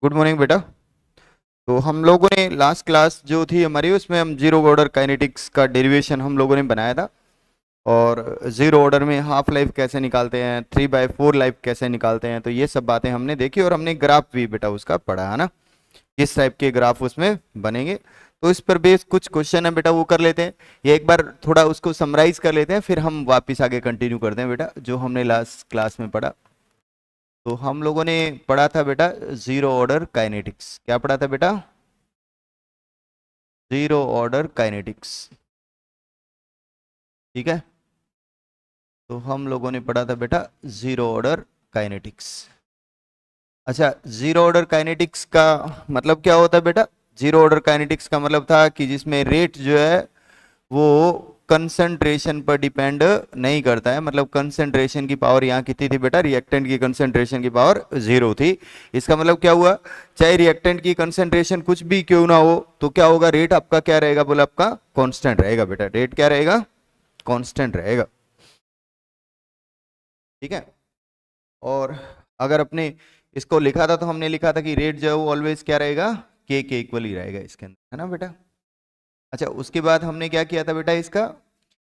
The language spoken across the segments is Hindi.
गुड मॉर्निंग बेटा। तो हम लोगों ने लास्ट क्लास जो थी हमारी उसमें हम जीरो ऑर्डर काइनेटिक्स का डेरिवेशन हम लोगों ने बनाया था। और जीरो ऑर्डर में हाफ लाइफ कैसे निकालते हैं, 3/4 लाइफ कैसे निकालते हैं, तो ये सब बातें हमने देखी और हमने ग्राफ भी बेटा उसका पढ़ा है ना। किस टाइप के ग्राफ उसमें बनेंगे, तो इस पर बेस कुछ क्वेश्चन है बेटा वो कर लेते हैं। ये एक बार थोड़ा उसको समराइज कर लेते हैं, फिर हम वापस आगे कंटिन्यू करते हैं बेटा जो हमने लास्ट क्लास में पढ़ा। तो हम लोगों ने पढ़ा था बेटा जीरो ऑर्डर काइनेटिक्स। क्या पढ़ा था बेटा? Zero order kinetics. ठीक है, तो हम लोगों ने पढ़ा था बेटा जीरो ऑर्डर काइनेटिक्स। अच्छा, जीरो ऑर्डर काइनेटिक्स का मतलब क्या होता है बेटा? जीरो ऑर्डर काइनेटिक्स का मतलब था कि जिसमें रेट जो है वो कंसंट्रेशन पर डिपेंड नहीं करता है। मतलब कंसंट्रेशन की पावर यहाँ कितनी थी बेटा? रिएक्टेंट की कंसंट्रेशन की पावर 0 थी। इसका मतलब क्या हुआ? चाहे रिएक्टेंट की कंसंट्रेशन कुछ भी क्यों ना हो, तो क्या होगा? रेट आपका क्या रहेगा? बोला आपका कांस्टेंट रहेगा बेटा। रेट क्या रहेगा? कांस्टेंट रहेगा। ठीक है। और अगर अपने इसको लिखा था तो हमने लिखा था कि रेट जो है वो ऑलवेज क्या रहेगा? के इक्वल ही रहेगा इसके अंदर, है ना बेटा। अच्छा, उसके बाद हमने क्या किया था बेटा इसका?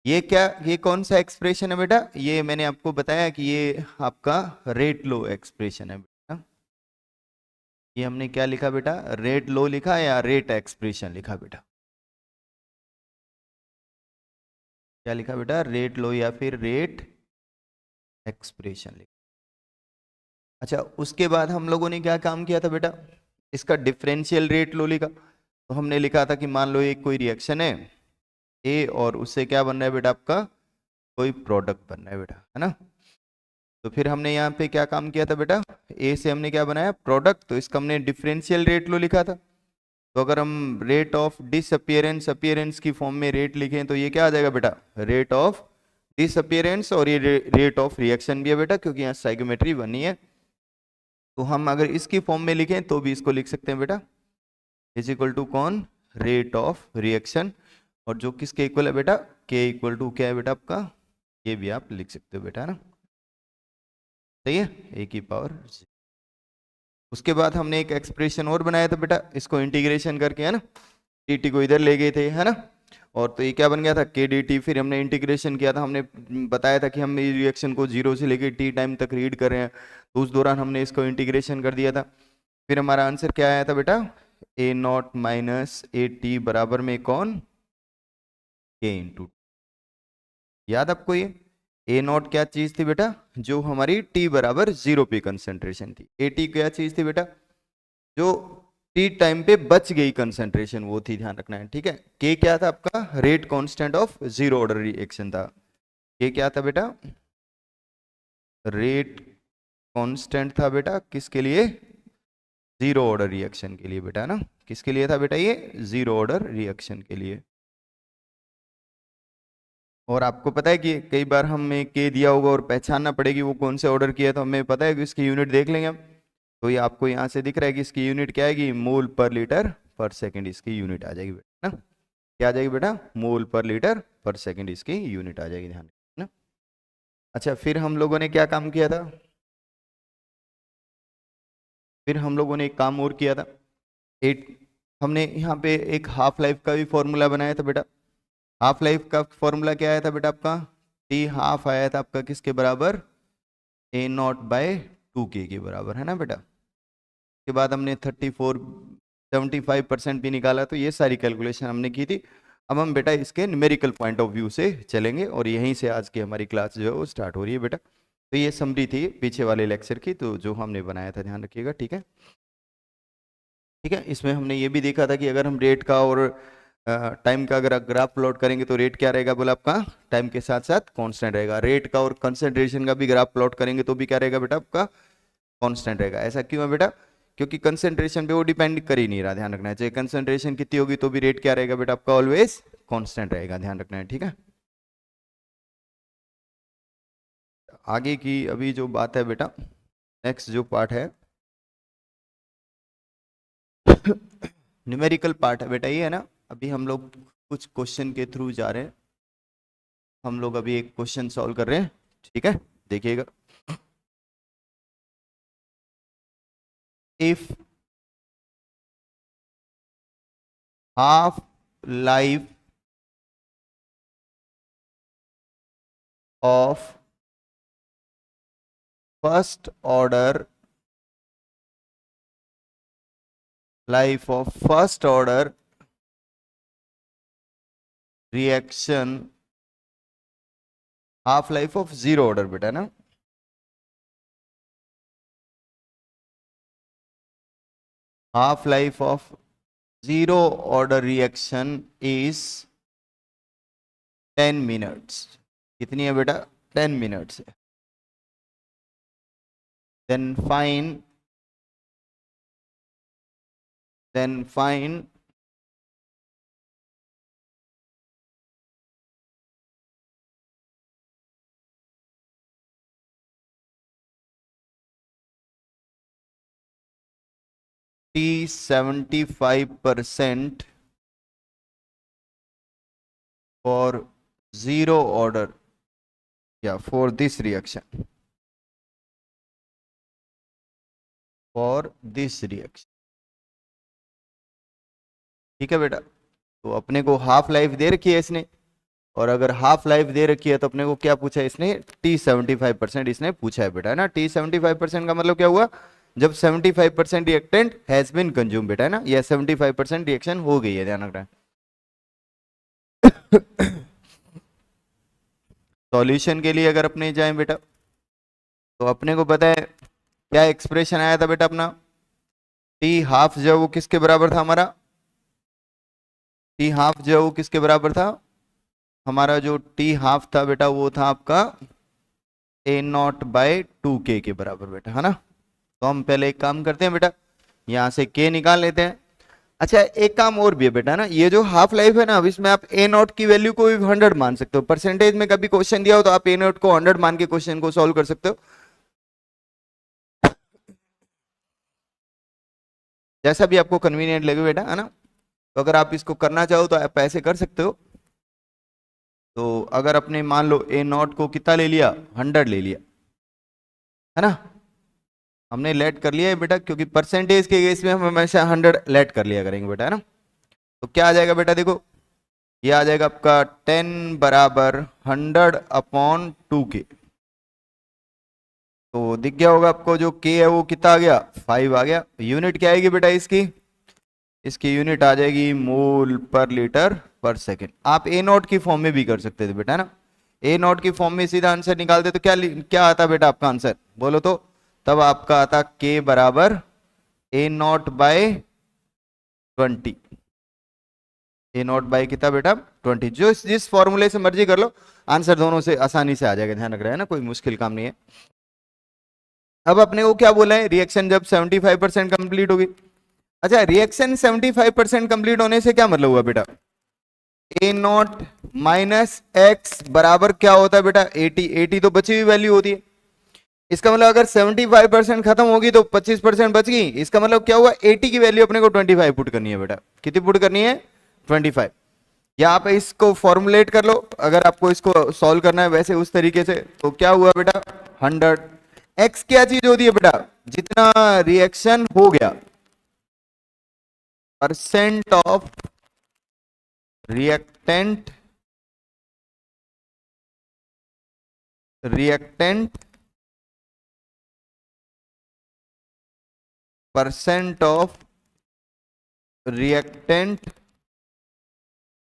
ये क्या, ये कौन सा एक्सप्रेशन है बेटा? ये मैंने आपको बताया कि ये आपका रेट लो एक्सप्रेशन है बेटा। ये हमने क्या लिखा बेटा? रेट लो लिखा या रेट एक्सप्रेशन लिखा बेटा? क्या लिखा बेटा? रेट लो या फिर रेट एक्सप्रेशन लिखा। अच्छा, उसके बाद हम लोगों ने क्या काम किया था बेटा? इसका डिफरेंशियल रेट लो लिखा। तो हमने लिखा था कि मान लो एक कोई रिएक्शन है ए और उससे क्या बन रहा है बेटा? आपका कोई प्रोडक्ट बन रहा है बेटा, है ना। तो फिर हमने यहाँ पे क्या काम किया था बेटा? ए से हमने क्या बनाया? प्रोडक्ट। तो इसका हमने डिफरेंशियल रेट लो लिखा था। तो अगर हम रेट ऑफ डिसअपियरेंस अपीयरेंस की फॉर्म में रेट लिखें तो ये क्या आ जाएगा बेटा? Rate of disappearance. और ये रेट ऑफ रिएक्शन भी है बेटा, क्योंकि यहाँ साइकोमेट्री बनी है। तो हम अगर इसकी फॉर्म में लिखें तो भी इसको लिख सकते हैं बेटा, इज इक्वल टू कौन? Rate of reaction. और जो किसके इक्वल है बेटा? के इक्वल टू क्या है बेटा आपका? ये भी आप लिख सकते हो बेटा, है ना। सही है, ए की पावर। उसके बाद हमने एक एक्सप्रेशन और बनाया था बेटा, इसको इंटीग्रेशन करके, है ना। dt को इधर ले गए थे, है ना। और तो ये क्या बन गया था? के dt। फिर हमने इंटीग्रेशन किया था, हमने बताया था कि हम इस रिएक्शन को 0 से लेके t टाइम तक रीड कर रहे हैं, तो उस दौरान हमने इसको इंटीग्रेशन कर दिया था। फिर हमारा आंसर क्या आया था बेटा? ए नॉट माइनस ए टी बराबर में कौन? के इंटू। याद आपको ये? ए नॉट क्या चीज थी बेटा? जो हमारी t बराबर 0 पे कंसेंट्रेशन थी। ए टी क्या चीज थी बेटा? जो टी टाइम पे बच गई कंसेंट्रेशन, वो थी, ध्यान रखना है। ठीक है। के क्या था आपका? Rate constant of zero order reaction था। के क्या था बेटा? रेट कांस्टेंट था बेटा, किसके लिए? जीरो ऑर्डर रिएक्शन के लिए बेटा, है ना। किसके लिए था बेटा? ये जीरो ऑर्डर रिएक्शन के लिए। और आपको पता है कि कई बार हमें के दिया होगा और पहचानना पड़ेगी वो कौन से ऑर्डर किया, तो हमें पता है कि इसकी यूनिट देख लेंगे हम। तो ये आपको यहाँ से दिख रहा है कि इसकी यूनिट क्या आएगी? मोल पर लीटर पर सेकंड इसकी यूनिट आ जाएगी बेटा, ना। क्या आ जाएगी बेटा? मोल पर लीटर पर सेकंड इसकी यूनिट आ जाएगी, ध्यान ना। अच्छा, फिर हम लोगों ने क्या काम किया था? फिर हम लोगों ने एक काम और किया था। एट हमने यहाँ पे एक हाफ लाइफ का भी फॉर्मूला बनाया था बेटा। हाफ लाइफ का फॉर्मूला क्या आया था बेटा आपका? टी हाफ आया था आपका किसके बराबर? ए नॉट बाय 2 के बराबर, है ना बेटा। के बाद हमने 75% भी निकाला। तो ये सारी कैलकुलेशन हमने की थी। अब हम बेटा इसके न्यूमेरिकल पॉइंट ऑफ व्यू से चलेंगे और यहीं से आज की हमारी क्लास जो है वो स्टार्ट हो रही है बेटा। तो ये समरी थी पीछे वाले लेक्चर की, तो जो हमने बनाया था, ध्यान रखिएगा। ठीक है। ठीक है, इसमें हमने ये भी देखा था कि अगर हम रेट का और टाइम का अगर ग्राफ प्लॉट करेंगे तो रेट क्या रहेगा? बोला आपका टाइम के साथ साथ कांस्टेंट रहेगा। रेट का और कंसंट्रेशन का भी ग्राफ प्लॉट करेंगे तो भी क्या रहेगा बेटा? आपका कांस्टेंट रहेगा। ऐसा क्यों है बेटा? क्योंकि कंसंट्रेशन पे वो डिपेंड कर ही नहीं रहा, ध्यान रखना है। चाहे कंसंट्रेशन कितनी होगी तो भी रेट क्या रहेगा बेटा? आपका ऑलवेज कांस्टेंट रहेगा, ध्यान रखना है। ठीक है। आगे की अभी जो बात है बेटा, नेक्स्ट जो पार्ट है न्यूमेरिकल पार्ट है बेटा, ये है ना। अभी हम लोग कुछ क्वेश्चन के थ्रू जा रहे हैं। हम लोग अभी एक क्वेश्चन सॉल्व कर रहे हैं। ठीक है, देखिएगा। If half life of first order reaction, half life of zero order बेटा ना, half life of zero order reaction is 10 minutes. कितनी है बेटा? 10 मिनट्स है। Then fine T75% for zero order, yeah, for this reaction, ठीक है बेटा। तो अपने को हाफ लाइफ दे रखी है इसने, और अगर हाफ लाइफ दे रखी है तो अपने को क्या पूछा है इसने? T75% इसने पूछा है बेटा, है ना। T75% का मतलब क्या हुआ? जब 75% रिएक्टेंट हैज बीन कंज्यूम बेटा, है ना, या 75% रिएक्शन हो गई है, ध्यान रखना। सॉल्यूशन के लिए अगर अपने जाएं बेटा, तो अपने को पता है क्या एक्सप्रेशन आया था बेटा अपना? टी हाफ जो वो किसके बराबर था हमारा? टी हाफ जो वो किसके बराबर था हमारा? जो टी हाफ था बेटा वो था आपका A0/2K के बराबर बेटा, है ना। तो हम पहले एक काम करते हैं बेटा, यहां से K निकाल लेते हैं। अच्छा, एक काम और भी है बेटा ना, ये जो हाफ लाइफ है ना, अब इसमें आप A0 की वैल्यू को भी 100 मान सकते हो। परसेंटेज में कभी क्वेश्चन दिया हो तो आप A0 को 100 मान के क्वेश्चन को सॉल्व कर सकते हो, जैसा भी आपको कन्वीनियंट लगे बेटा, है ना। तो अगर आप इसको करना चाहो तो आप ऐसे कर सकते हो। तो अगर अपने मान लो A0 को कितना ले लिया? 100 ले लिया, है ना। हमने लेट कर लिया है बेटा, क्योंकि परसेंटेज के केस में हम हमेशा 100 लेट कर लिया करेंगे बेटा, है ना। तो क्या आ जाएगा बेटा? देखो, ये आ जाएगा आपका 10 बराबर 100/2K। तो दिख गया होगा आपको, जो K है वो कितना आ गया? 5 आ गया। यूनिट क्या आएगी बेटा इसकी यूनिट आ जाएगी मोल पर लीटर पर सेकेंड। आप A0 की फॉर्म में भी कर सकते थे बेटा, है ना। A0 की फॉर्म में सीधा आंसर निकालते तो क्या आता बेटा आपका आंसर? बोलो तो। तब आपका आता K बराबर A0/20। A0 कितना बेटा? 20। जो जिस फॉर्मूले से मर्जी कर लो, आंसर दोनों से आसानी से आ जाएगा, ध्यान रख रहे हैं ना, कोई मुश्किल काम नहीं है। अब अपने को क्या बोला है? रिएक्शन जब 75% कंप्लीट होगी। अच्छा, रिएक्शन 75% कंप्लीट होने से क्या मतलब हुआ बेटा? A0 माइनस एक्स बराबर क्या होता है बेटा? 80। 80 तो बची हुई वैल्यू होती है। इसका मतलब अगर 75% खत्म होगी तो 25% बच गई। इसका मतलब क्या हुआ? 80 की वैल्यू अपने को 25 पुट करनी है बेटा। कितनी पुट करनी है? 25। या आप इसको फॉर्मुलेट कर लो, अगर आपको इसको सॉल्व करना है वैसे उस तरीके से, तो क्या हुआ बेटा? 100। एक्स क्या चीज होती है बेटा? जितना रिएक्शन हो गया, percent of reactant percent of reactant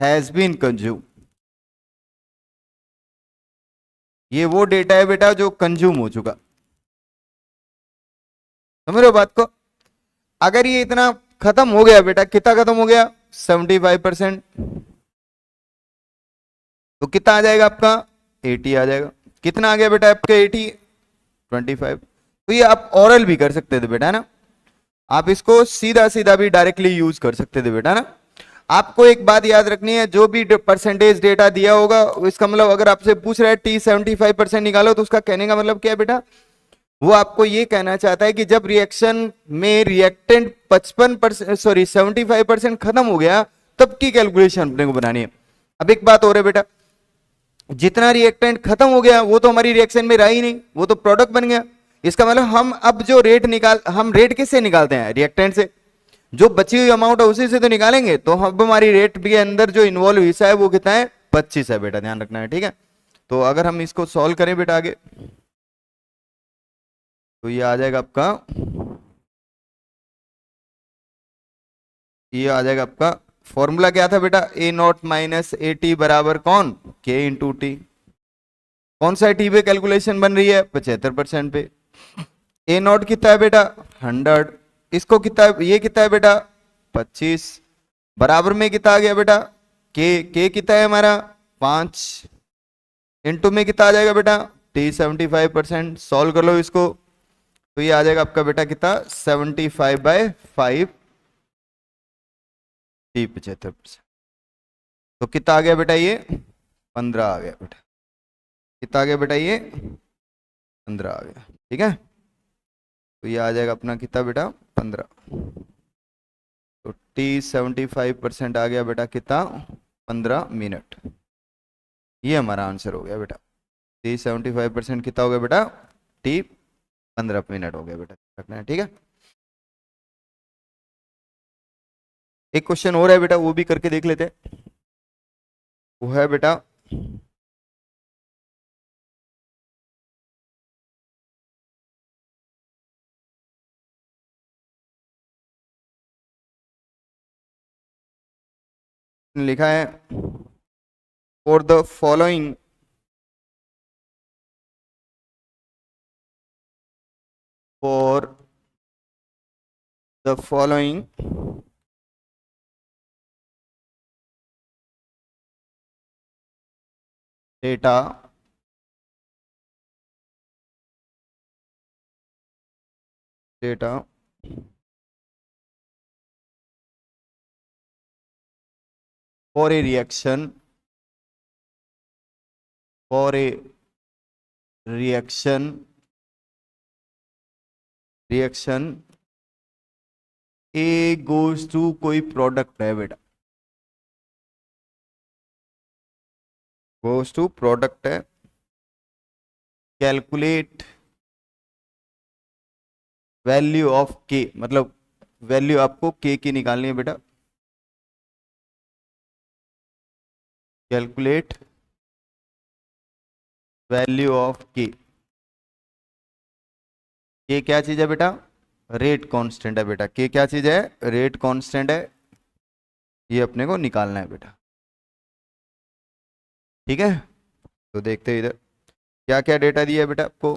has been consume. ये वो डेटा है बेटा जो कंज्यूम हो चुका, समझ रहे हो बात को। अगर ये इतना खत्म हो गया बेटा, कितना खत्म हो गया? 75%। तो कितना आ जाएगा आपका? 80 आ जाएगा। कितना आ गया बेटा आपका? 80, 25। तो ये आप ओरल भी कर सकते थे बेटा, है ना। आप इसको सीधा सीधा भी डायरेक्टली यूज कर सकते थे बेटा ना। आपको एक बात याद रखनी है, जो भी परसेंटेज डेटा दिया होगा, इसका मतलब अगर आपसे पूछ रहा है T75% निकालो, तो उसका कहने का मतलब क्या है बेटा? वो आपको ये कहना चाहता है कि जब रिएक्शन में रिएक्टेंट 75% खत्म हो गया, तब की कैलकुलेशन अपने को बनानी है। अब एक बात और है बेटा, जितना रिएक्टेंट खत्म हो गया वो तो हमारी रिएक्शन में रहा ही नहीं, वो तो प्रोडक्ट बन गया। इसका मतलब हम अब जो रेट हम रेट किससे निकालते हैं? रिएक्टेंट से। जो बची हुई अमाउंट है उसी से तो निकालेंगे। तो अब हमारी रेट के अंदर जो इन्वॉल्व हिस्सा है वो कितना है, 25 है बेटा, ध्यान रखना है, ठीक है। तो अगर हम इसको सॉल्व करें बेटा आगे, तो ये आ जाएगा आपका, ये आ जाएगा आपका, फॉर्मूला क्या था बेटा, ए नॉट माइनस ए टी बराबर कौन, के इंटू टी। कौन सा टी पे कैलकुलेशन बन रही है, 75% पे। ए नॉट कितना है बेटा, 100। इसको कितना है, ये कितना है बेटा, 25। बराबर में कितना आ गया बेटा, के कितना है हमारा, 5। इंटू में कितना आ जाएगा बेटा, टी 75%। सॉल्व कर लो इसको, तो ये आ जाएगा आपका बेटा कितना, 75/5 टी 75%। तो कितना आ गया बेटा, ये 15 आ गया बेटा। कितना आ गया बेटा, ये 15 आ गया, ठीक है। तो ये आ जाएगा अपना कितना बेटा, 15। तो टी 75% आ गया बेटा कितना, 15 मिनट। ये हमारा आंसर हो गया बेटा। टी 75% कितना हो गया बेटा, टी 15 मिनट हो गया बेटा, रखना है, ठीक है। एक क्वेश्चन और है बेटा, वो भी करके देख लेते हैं। वो है बेटा, लिखा है for the following for the following data for a reaction reaction A goes to कोई प्रोडक्ट है बेटा, goes to प्रोडक्ट है, कैलकुलेट वैल्यू ऑफ के, मतलब वैल्यू आपको के की निकालनी है बेटा। कैलकुलेट वैल्यू ऑफ के क्या चीज है बेटा, रेट कांस्टेंट है बेटा। के क्या चीज है, रेट कांस्टेंट है, ये अपने को निकालना है बेटा, ठीक है। तो देखते हैं इधर क्या क्या डेटा दिया है बेटा आपको।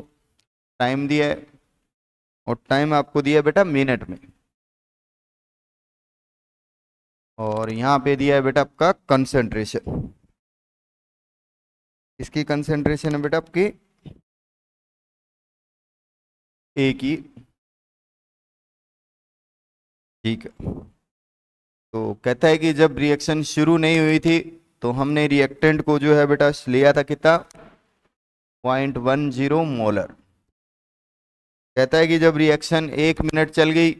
टाइम दिया है, और टाइम आपको दिया है बेटा मिनट में, और यहाँ पे दिया है बेटा आपका कंसंट्रेशन। इसकी कंसंट्रेशन है बेटा आपकी ए की, ठीक है। तो कहता है कि जब रिएक्शन शुरू नहीं हुई थी तो हमने रिएक्टेंट को जो है बेटा लिया था कितना, 0.10 मोलर। कहता है कि जब रिएक्शन 1 मिनट चल गई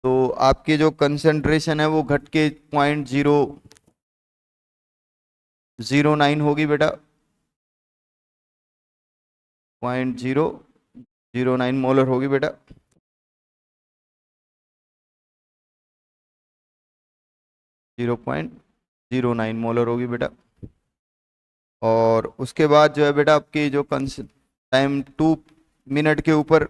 तो आपकी जो कंसंट्रेशन है वो घट के 0.009 होगी बेटा, 0.009 मोलर होगी बेटा। जीरो पॉइंट 09 मोलर होगी बेटा। और उसके बाद जो है बेटा आपकी जो टाइम 2 मिनट के ऊपर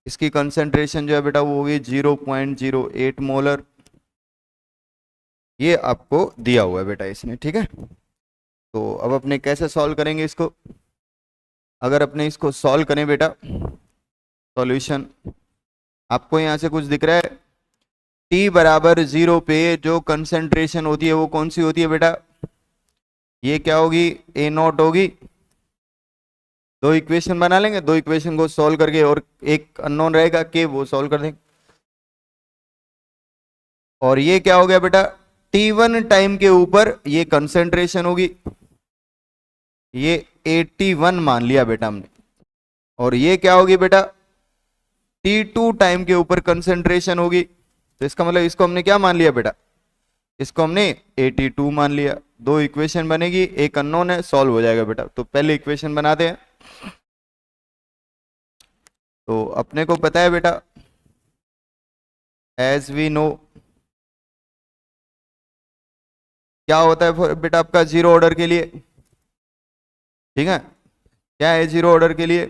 इसकी कंसंट्रेशन जो है बेटा वो होगी 0.08 मोलर। ये आपको दिया हुआ है बेटा इसने, ठीक है। तो अब अपने कैसे सॉल्व करेंगे इसको, अगर अपने इसको सॉल्व करें बेटा, सॉल्यूशन आपको यहाँ से कुछ दिख रहा है, t बराबर 0 पे जो कंसंट्रेशन होती है वो कौन सी होती है बेटा, ये क्या होगी, ए नॉट होगी। दो इक्वेशन बना लेंगे, दो इक्वेशन को सॉल्व करके, और एक अननोन रहेगा के, वो सॉल्व कर देंगे। और ये क्या हो गया बेटा, t1 टाइम के ऊपर ये कंसंट्रेशन होगी, ये 81 मान लिया बेटा हमने। और ये क्या होगी बेटा, t2 टाइम के ऊपर कंसंट्रेशन होगी। तो इसका मतलब इसको हमने क्या मान लिया बेटा, इसको हमने 82 मान लिया। दो इक्वेशन बनेगी, एक अननोन है, सॉल्व हो जाएगा बेटा। तो पहले इक्वेशन बनाते हैं। तो अपने को पता है बेटा एज वी नो क्या होता है बेटा आपका जीरो ऑर्डर के लिए, ठीक है, क्या है जीरो ऑर्डर के लिए,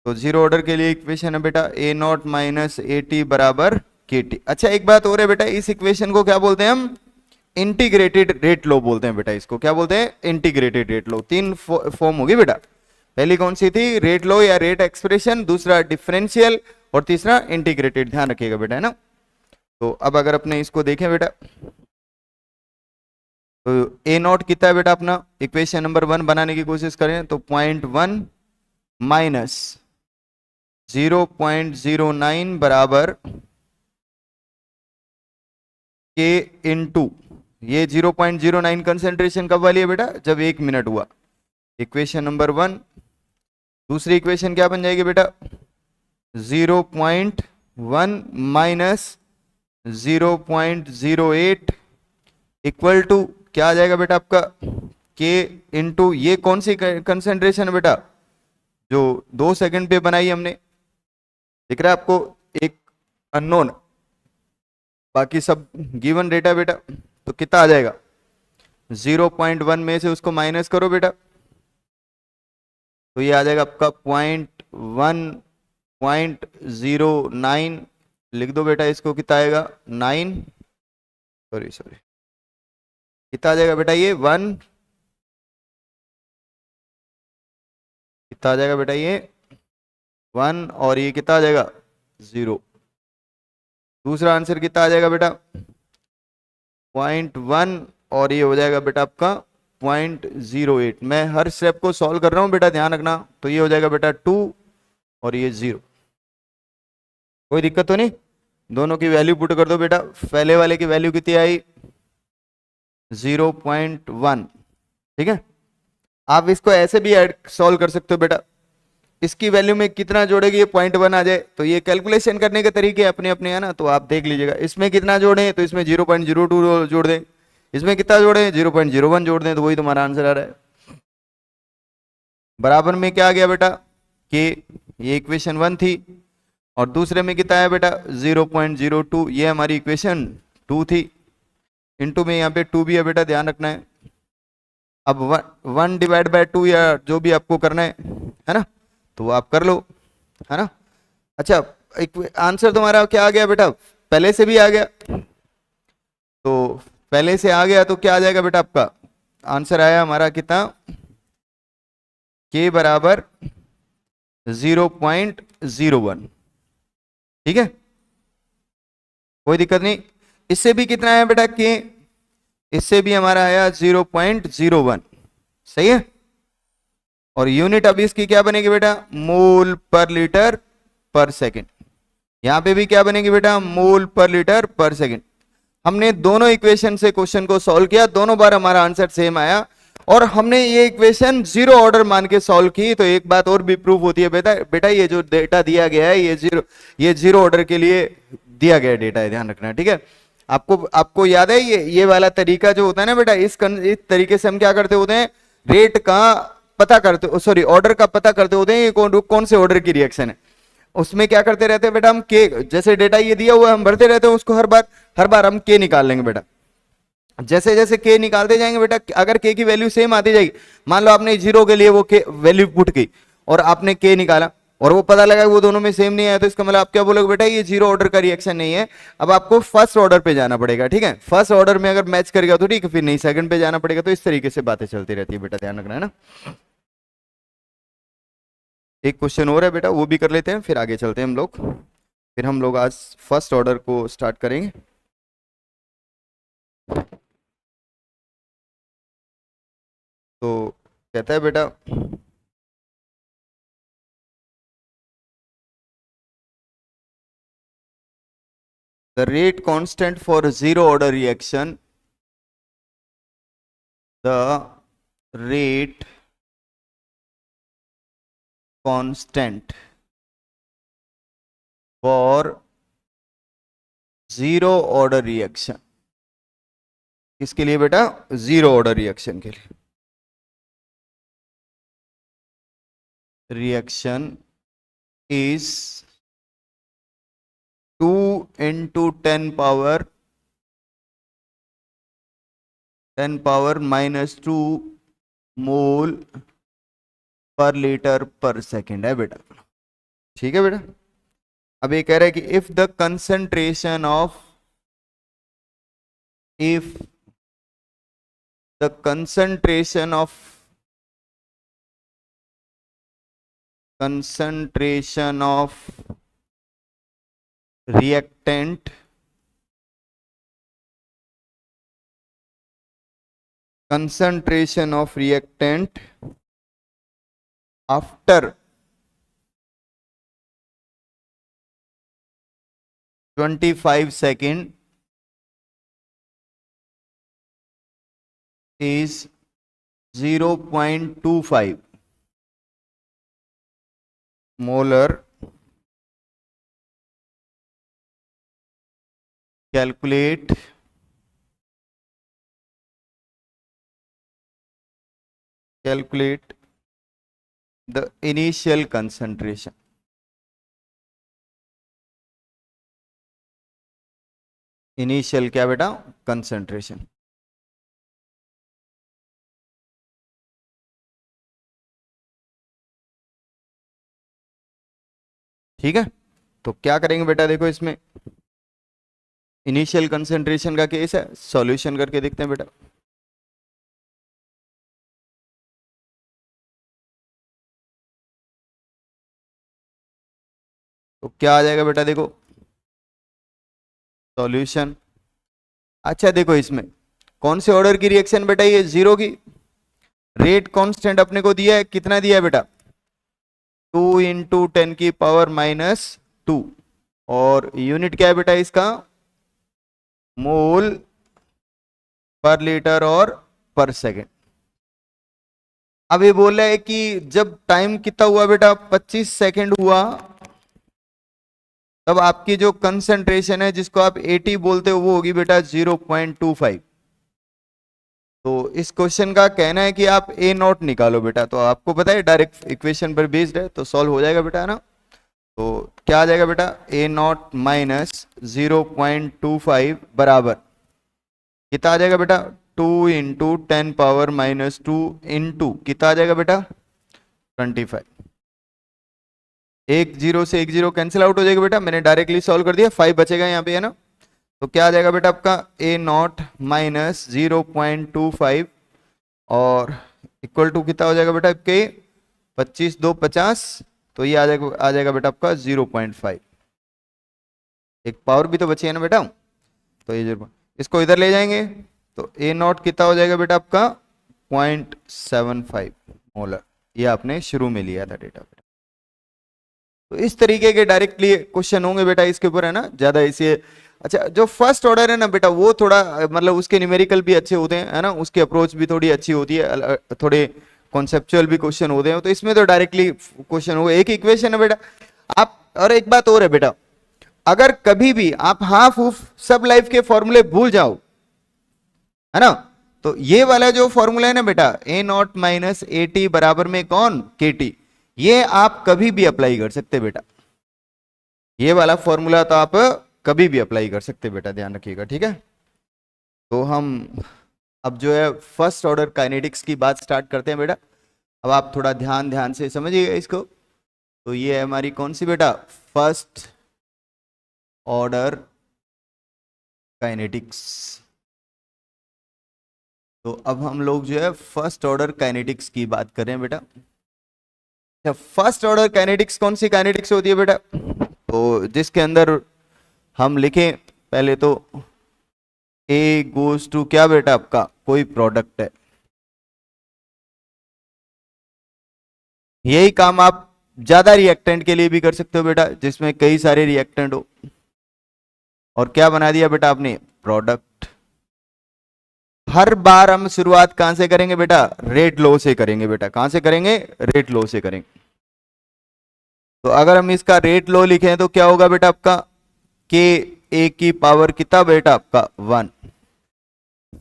तो जीरो ऑर्डर के लिए इक्वेशन है बेटा ए नॉट माइनस ए टी बराबर के टी। अच्छा एक बात और है बेटा, इस इक्वेशन को क्या बोलते हैं हम, इंटीग्रेटेड रेट लो बोलते हैं बेटा, इसको क्या बोलते हैं, इंटीग्रेटेड रेट लो। तीन फॉर्म होगी बेटा, पहली कौन सी थी, रेट लो या रेट एक्सप्रेशन, दूसरा डिफरेंशियल, और तीसरा इंटीग्रेटेड, ध्यान रखिएगा बेटा, है ना। तो अब अगर अपने इसको देखें बेटा, तो ए नॉट कितना है बेटा अपना, इक्वेशन नंबर 1 बनाने की कोशिश करें तो 0.1 माइनस 0.09 बराबर के इंटू, ये 0.09 कंसेंट्रेशन कब वाली है बेटा, जब 1 मिनट हुआ, इक्वेशन नंबर 1। दूसरी इक्वेशन क्या बन जाएगी बेटा, 0.1 माइनस 0.08 इक्वल टू क्या आ जाएगा बेटा आपका, के इंटू, ये कौन सी कंसेंट्रेशन है बेटा, जो 2 सेकंड पे बनाई हमने, दिख रहा है आपको, एक अननोन, बाकी सब गिवन डेटा बेटा। तो कितना आ जाएगा, 0.1 में से उसको माइनस करो बेटा, तो ये आ जाएगा आपका 0.09 लिख दो बेटा, इसको कितना आएगा 9, सॉरी कितना आ जाएगा बेटा ये 1, कितना आ जाएगा बेटा ये 1, और ये कितना आ जाएगा 0। दूसरा आंसर कितना आ जाएगा बेटा 0.1, और ये हो जाएगा बेटा आपका 0.08। मैं हर स्टेप को सॉल्व कर रहा हूं बेटा, ध्यान रखना। तो ये हो जाएगा बेटा 2 और ये 0, कोई दिक्कत तो नहीं, दोनों की वैल्यू पुट कर दो बेटा। पहले वाले की वैल्यू कितनी आई 0.1, ठीक है। आप इसको ऐसे भी ऐड सॉल्व कर सकते हो बेटा, इसकी वैल्यू में कितना जोड़ेगी ये 0.1 आ जाए, तो ये कैलकुलेशन करने के तरीके अपने अपने, है ना। तो आप देख लीजिएगा, इसमें कितना जोड़े तो इसमें 0.02 जोड़ दें, इसमें कितना जोड़े 0.01 जोड़ दें, तो वही तुम्हारा आंसर आ रहा है। बराबर में क्या आ गया बेटा के, ये इक्वेशन 1 थी, और दूसरे में कितना है बेटा 0.02, ये हमारी इक्वेशन 2 थी, इंटू में यहाँ पे 2 भी है बेटा, ध्यान रखना है। अब 1/2 या जो भी आपको करना है ना, तो वो आप कर लो, है ना। अच्छा एक आंसर तुम्हारा क्या आ गया बेटा, पहले से भी आ गया, तो पहले से आ गया तो क्या आ जाएगा बेटा आपका आंसर आया हमारा कितना, के बराबर 0.01, ठीक है, कोई दिक्कत नहीं। इससे भी कितना आया बेटा के, इससे भी हमारा आया 0.01, सही है। और यूनिट अब इसकी क्या बनेगी बेटा, मोल पर लीटर पर सेकंड। यहां पे भी क्या बनेगी बेटा, मोल पर लीटर पर सेकंड। हमने दोनों इक्वेशन से क्वेश्चन को सॉल्व किया, दोनों बार हमारा आंसर सेम आया, और हमने ये इक्वेशन जीरो ऑर्डर मान के सॉल्व की। तो एक बात और भी प्रूफ होती है बेटा, ये जो डेटा दिया गया है ये जीरो ऑर्डर के लिए दिया गया डेटा है, ध्यान रखना, ठीक है। आपको याद है ये वाला तरीका जो होता है ना बेटा, इस तरीके से हम क्या करते होते हैं, रेट का पता करते, सॉरी ऑर्डर का पता करते होते हैं, ये कौन से ऑर्डर की रिएक्शन है। उसमें क्या करते रहते हैं बेटा, हम के, जैसे डेटा ये दिया हुआ है हम भरते रहते हैं उसको, हर बार हम के निकाल लेंगे बेटा। जैसे जैसे के निकालते जाएंगे बेटा, अगर के की वैल्यू सेम आती जाएगी, मान लो आपने जीरो के लिए वो के वैल्यू पुट की और आपने के निकाला और वो पता लगा वो दोनों में सेम नहीं आया, तो इसका मतलब आप क्या बोलोगे बेटा, ये जीरो ऑर्डर का रिएक्शन नहीं है। अब आपको फर्स्ट ऑर्डर पे जाना पड़ेगा, ठीक है, फर्स्ट ऑर्डर में अगर मैच कर गया तो ठीक है, फिर नहीं सेकंड पे जाना पड़ेगा। तो इस तरीके से बातें चलती रहती है बेटा, ध्यान रखना, है ना। एक क्वेश्चन और है बेटा, वो भी कर लेते हैं, फिर आगे चलते हैं हम लोग। फिर हम लोग आज फर्स्ट ऑर्डर को स्टार्ट करेंगे। तो कहता है बेटा, the rate constant for zero order reaction, the rate constant for zero order reaction, किसके लिए बेटा, जीरो ऑर्डर रिएक्शन के लिए। रिएक्शन इज 2 इंटू 10 पावर -2 मोल पर लीटर पर सेकेंड है बेटा। ठीक है बेटा। अब ये कह रहा है कि if the concentration of reactant after 25 seconds is 0.25 molar. Calculate the initial concentration. Initial क्या बेटा? कंसंट्रेशन। ठीक है, तो क्या करेंगे बेटा, देखो इसमें इनिशियल कंसंट्रेशन का केस है, सॉल्यूशन करके देखते हैं बेटा। तो क्या आ जाएगा बेटा, देखो सॉल्यूशन। अच्छा देखो इसमें कौन से ऑर्डर की रिएक्शन बेटा, ये जीरो की। रेट कांस्टेंट अपने को दिया है, कितना दिया है बेटा? 2 × 10⁻²। और यूनिट क्या है बेटा इसका? मोल पर लीटर और पर सेकेंड। अब ये बोल रहा है कि जब टाइम कितना हुआ बेटा, 25 सेकेंड हुआ, तब आपकी जो कंसंट्रेशन है जिसको आप 80 बोलते हो वो होगी बेटा 0.25। तो इस क्वेश्चन का कहना है कि आप A0 निकालो बेटा। तो आपको पता है डायरेक्ट इक्वेशन पर बेस्ड है, तो सॉल्व हो जाएगा बेटा, है ना। तो क्या आ जाएगा बेटा, A0 माइनस 0.25 बराबर कितना आ जाएगा बेटा? 2 × 10⁻²। इंटू कितना आ जाएगा बेटा? 25। एक जीरो से एक जीरो कैंसिल आउट हो जाएगा बेटा, मैंने डायरेक्टली सॉल्व कर दिया, 5 बचेगा यहाँ पे, है ना। तो क्या आ जाएगा बेटा आपका? A0 माइनस 0.25 और इक्वल टू कितना हो जाएगा बेटा आपके? 25 2 50। तो ये आ जाएगा बेटा आपका 0.5। एक पावर भी तो बची है ना बेटा, तो ये 0, इसको इधर ले जाएंगे तो A0 कितना हो जाएगा बेटा आपका? 0.75 मोलर। ये आपने शुरू में लिया था डेटा बेटा। तो इस तरीके के डायरेक्टली क्वेश्चन होंगे बेटा इसके ऊपर, है ना, ज्यादा इसे। अच्छा जो फर्स्ट ऑर्डर है ना बेटा, वो थोड़ा मतलब उसके न्यूमेरिकल भी अच्छे होते हैं, है ना, उसकी अप्रोच भी थोड़ी अच्छी होती है, थोड़े कॉन्सेप्चुअल भी क्वेश्चन होते हैं। तो इसमें तो डायरेक्टली क्वेश्चन होगा, एक इक्वेशन है बेटा आप। और एक बात और है बेटा, अगर कभी भी आप हाफ ऑफ सब लाइफ के फॉर्मूले भूल जाओ, है ना, तो ये वाला जो फॉर्मूला है ना बेटा, A0 माइनस AT बराबर में कौन? KT, ये आप कभी भी अप्लाई कर सकते बेटा। ये वाला फॉर्मूला तो आप कभी भी अप्लाई कर सकते बेटा, ध्यान रखिएगा, ठीक है। तो हम अब जो है फर्स्ट ऑर्डर काइनेटिक्स की बात स्टार्ट करते हैं बेटा। अब आप थोड़ा ध्यान से समझिएगा इसको। तो ये है हमारी कौन सी बेटा? First order kinetics. तो अब हम लोग जो है फर्स्ट ऑर्डर काइनेटिक्स की बात कर रहे हैं बेटा। फर्स्ट ऑर्डर काइनेटिक्स कौन सी काइनेटिक्स होती है बेटा? तो जिसके अंदर हम लिखें पहले तो A गोज टू क्या बेटा आपका? कोई प्रोडक्ट है। यही काम आप ज्यादा रिएक्टेंट के लिए भी कर सकते हो बेटा, जिसमें कई सारे रिएक्टेंट हो। और क्या बना दिया बेटा आपने? प्रोडक्ट। हर बार हम शुरुआत कहां से करेंगे बेटा? रेट लो से करेंगे बेटा। कहां से करेंगे? रेट लो से करेंगे। तो अगर हम इसका रेट लो लिखें तो क्या होगा बेटा आपका? के ए की पावर कितना बेटा आपका? 1।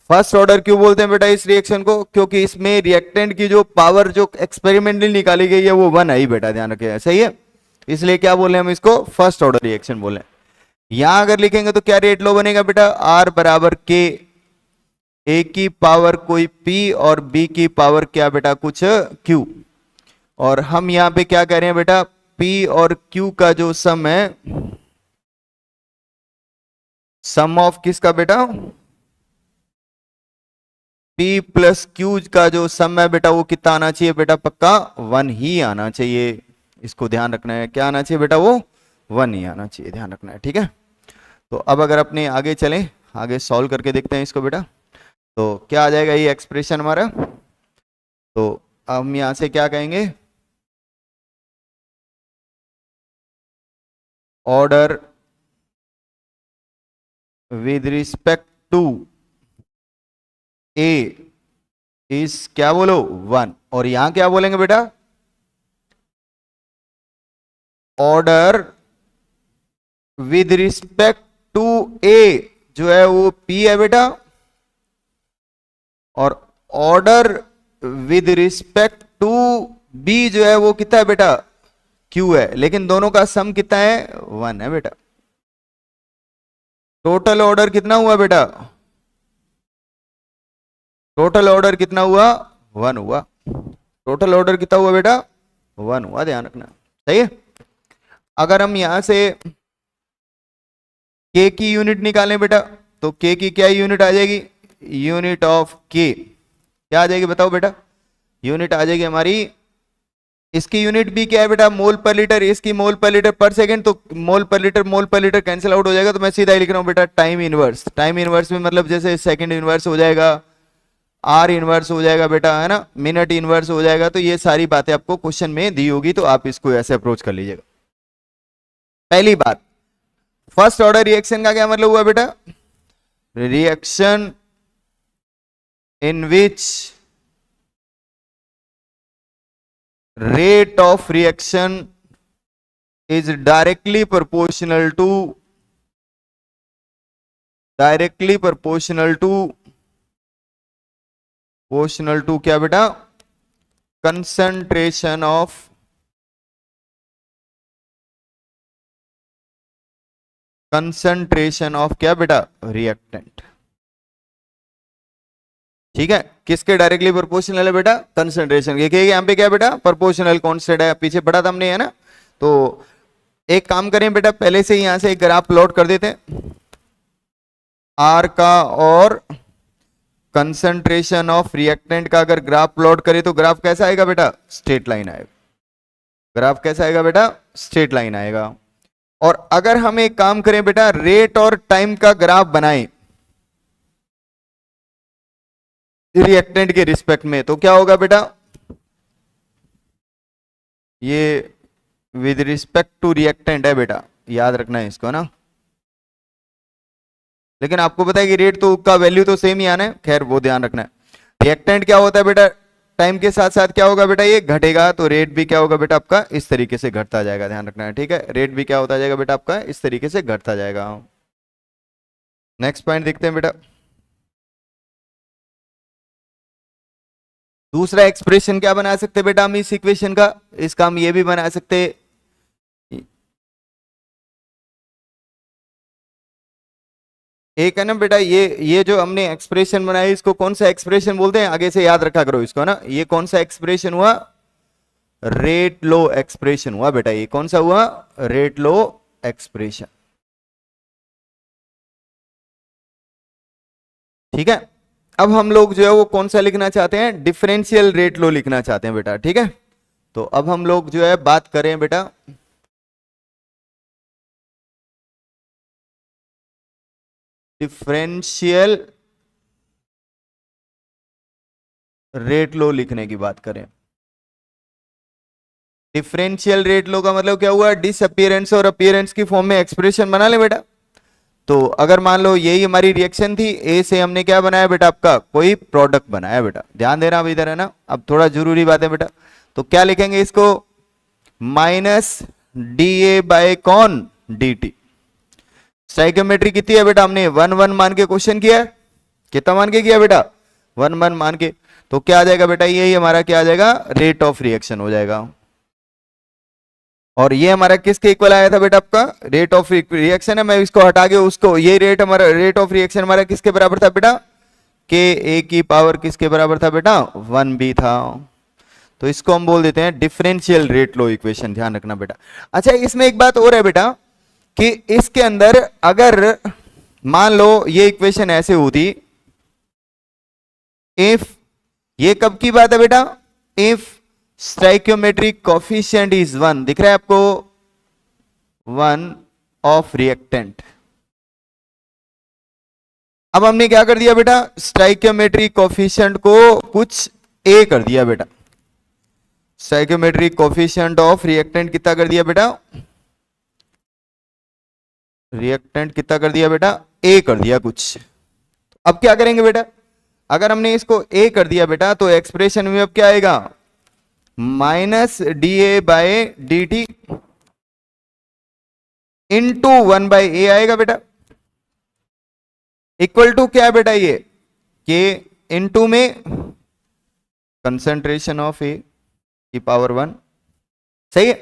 फर्स्ट ऑर्डर क्यों बोलते हैं बेटा इस रिएक्शन को? क्योंकि इसमें रिएक्टेंट की जो पावर जो एक्सपेरिमेंटली निकाली गई है वो 1 आई बेटा, ध्यान रखिए, सही है। इसलिए क्या बोले हम इसको? फर्स्ट ऑर्डर रिएक्शन बोले। यहां अगर लिखेंगे तो क्या रेट लो बनेगा बेटा, आर बराबर के, ए की पावर कोई पी और बी की पावर क्या बेटा कुछ क्यू। और हम यहां पे क्या कह रहे हैं बेटा, पी और क्यू का जो सम है, सम ऑफ किसका बेटा, P प्लस क्यू का जो सम है बेटा वो कितना आना चाहिए बेटा, पक्का 1 ही आना चाहिए। इसको ध्यान रखना है, क्या आना चाहिए बेटा, वो 1 ही आना चाहिए, ध्यान रखना है, ठीक है। तो अब अगर अपने आगे चलें, आगे सॉल्व करके देखते हैं इसको बेटा, तो क्या आ जाएगा ये एक्सप्रेशन हमारा। तो हम यहां से क्या कहेंगे, order with respect to A is क्या बोलो 1, और यहां क्या बोलेंगे बेटा, order with respect to A जो है वो P है बेटा, और order with respect to B जो है वो कितना है बेटा, Q है, लेकिन दोनों का सम कितना है 1 है बेटा। टोटल ऑर्डर कितना हुआ बेटा, टोटल ऑर्डर कितना हुआ 1 हुआ, टोटल ऑर्डर कितना हुआ बेटा 1 हुआ, ध्यान रखना, सही है। अगर हम यहां से K की यूनिट निकालें बेटा, तो K की क्या यूनिट आ जाएगी, यूनिट ऑफ K क्या आ जाएगी बताओ बेटा, यूनिट आ जाएगी हमारी, इसकी यूनिट भी क्या है बेटा, मोल पर लीटर, इसकी मोल पर लीटर पर सेकंड, तो मोल पर लीटर कैंसिल आउट हो जाएगा, तो मैं सीधा ही लिख रहा हूं बेटा टाइम इनवर्स। टाइम इनवर्स में मतलब जैसे सेकंड इनवर्स हो जाएगा, आर इनवर्स हो जाएगा बेटा, है ना, मिनट इनवर्स हो जाएगा, तो ये सारी बातें आपको क्वेश्चन में दी होगी, तो आप इसको ऐसे अप्रोच कर लीजिएगा। पहली बात, फर्स्ट ऑर्डर रिएक्शन का क्या मतलब हुआ बेटा, reaction in which rate of reaction is directly proportional to क्या बेटा, concentration of क्या बेटा, रिएक्टेंट, ठीक है। किसके डायरेक्टली प्रोपोर्शनल है बेटा, कंसंट्रेशन के। यहां पे क्या बेटा, प्रोपोर्शनल कांस्टेंट है, पीछे पढ़ा था हमने, है ना। तो एक काम करें बेटा, पहले से यहां से एक ग्राफ प्लॉट कर देते हैं आर का, और कंसंट्रेशन ऑफ रिएक्टेंट का अगर ग्राफ प्लॉट करें तो ग्राफ कैसा आएगा बेटा, स्ट्रेट लाइन आएगा। ग्राफ कैसा आएगा बेटा, स्ट्रेट लाइन आएगा। और अगर हम एक काम करें बेटा, रेट और टाइम का ग्राफ बनाएं रिएक्टेंट के रिस्पेक्ट में, तो क्या होगा बेटा, ये विद रिस्पेक्ट टू रिएक्टेंट है बेटा, याद रखना है इसको ना। लेकिन आपको पता है कि रेट तो का वैल्यू तो सेम ही आना है, खैर वो ध्यान रखना है। रिएक्टेंट क्या होता है बेटा, टाइम के साथ साथ क्या होगा बेटा, ये घटेगा, तो रेट भी क्या होगा बेटा आपका इस तरीके से घटता जाएगा, ध्यान रखना है, ठीक है। रेट भी क्या होता जाएगा बेटा आपका इस तरीके से घटता जाएगा। नेक्स्ट पॉइंट देखते हैं बेटा, दूसरा एक्सप्रेशन क्या बना सकते बेटा हम इस इक्वेशन का, इसका हम ये भी बना सकते, एक है ना बेटा, ये जो हमने एक्सप्रेशन बनाई इसको कौन सा एक्सप्रेशन बोलते हैं, आगे से याद रखा करो इसको ना। ये कौन सा एक्सप्रेशन हुआ, रेट लो एक्सप्रेशन हुआ बेटा, ये कौन सा हुआ, रेट लो एक्सप्रेशन, ठीक है। अब हम लोग जो है वो कौन सा लिखना चाहते हैं, डिफरेंशियल रेट लो लिखना चाहते हैं बेटा, ठीक है। तो अब हम लोग जो है बात करें बेटा, डिफरेंशियल रेट लो लिखने की बात करें। डिफरेंशियल रेट लो का मतलब क्या हुआ, डिसअपीयरेंस और अपीयरेंस की फॉर्म में एक्सप्रेशन बना ले बेटा। तो अगर मान लो यही हमारी रिएक्शन थी, ए से हमने क्या बनाया बेटा, आपका कोई प्रोडक्ट बनाया बेटा, ध्यान देना अब इधर, है ना। अब थोड़ा जरूरी बात है बेटा, तो क्या लिखेंगे इसको, माइनस डी ए बाय कौन, डी टी। स्टाइकियोमेट्री कितनी है बेटा, हमने 1 मान के क्वेश्चन किया है, कितना मान के किया बेटा, 1 मान के। तो क्या आ जाएगा बेटा, यही हमारा क्या आ जाएगा, रेट ऑफ रिएक्शन हो जाएगा। और ये हमारा किसके इक्वल आया था बेटा, आपका रेट ऑफ रिएक्शन है। मैं इसको हटा के उसको, ये रेट हमारा रेट ऑफ रिएक्शन हमारा किसके बराबर था बेटा, के ए की पावर किसके बराबर था बेटा, 1b था। तो इसको हम बोल देते हैं डिफरेंशियल रेट लो इक्वेशन, ध्यान रखना बेटा। अच्छा इसमें एक बात और है बेटा कि इसके अंदर अगर मान लो ये इक्वेशन ऐसे होती, इफ, ये कब की बात है बेटा, इफ स्टाइकियोमेट्रिक कोफिशिएंट इज 1, दिख रहा है आपको, 1 ऑफ रिएक्टेंट। अब हमने क्या कर दिया बेटा, स्टाइकियोमेट्रिक कोफिशिएंट को कुछ ए कर दिया बेटा, स्टाइकियोमेट्रिक कोफिशिएंट ऑफ रिएक्टेंट कितना कर दिया बेटा, रिएक्टेंट कितना कर दिया बेटा, ए कर दिया कुछ। अब क्या करेंगे बेटा, अगर हमने इसको ए कर दिया बेटा तो एक्सप्रेशन में अब क्या आएगा, minus d A by d t into 1/a आएगा बेटा, इक्वल टू क्या है बेटा, ये के इंटू में कंसंट्रेशन ऑफ ए की पावर 1, सही है।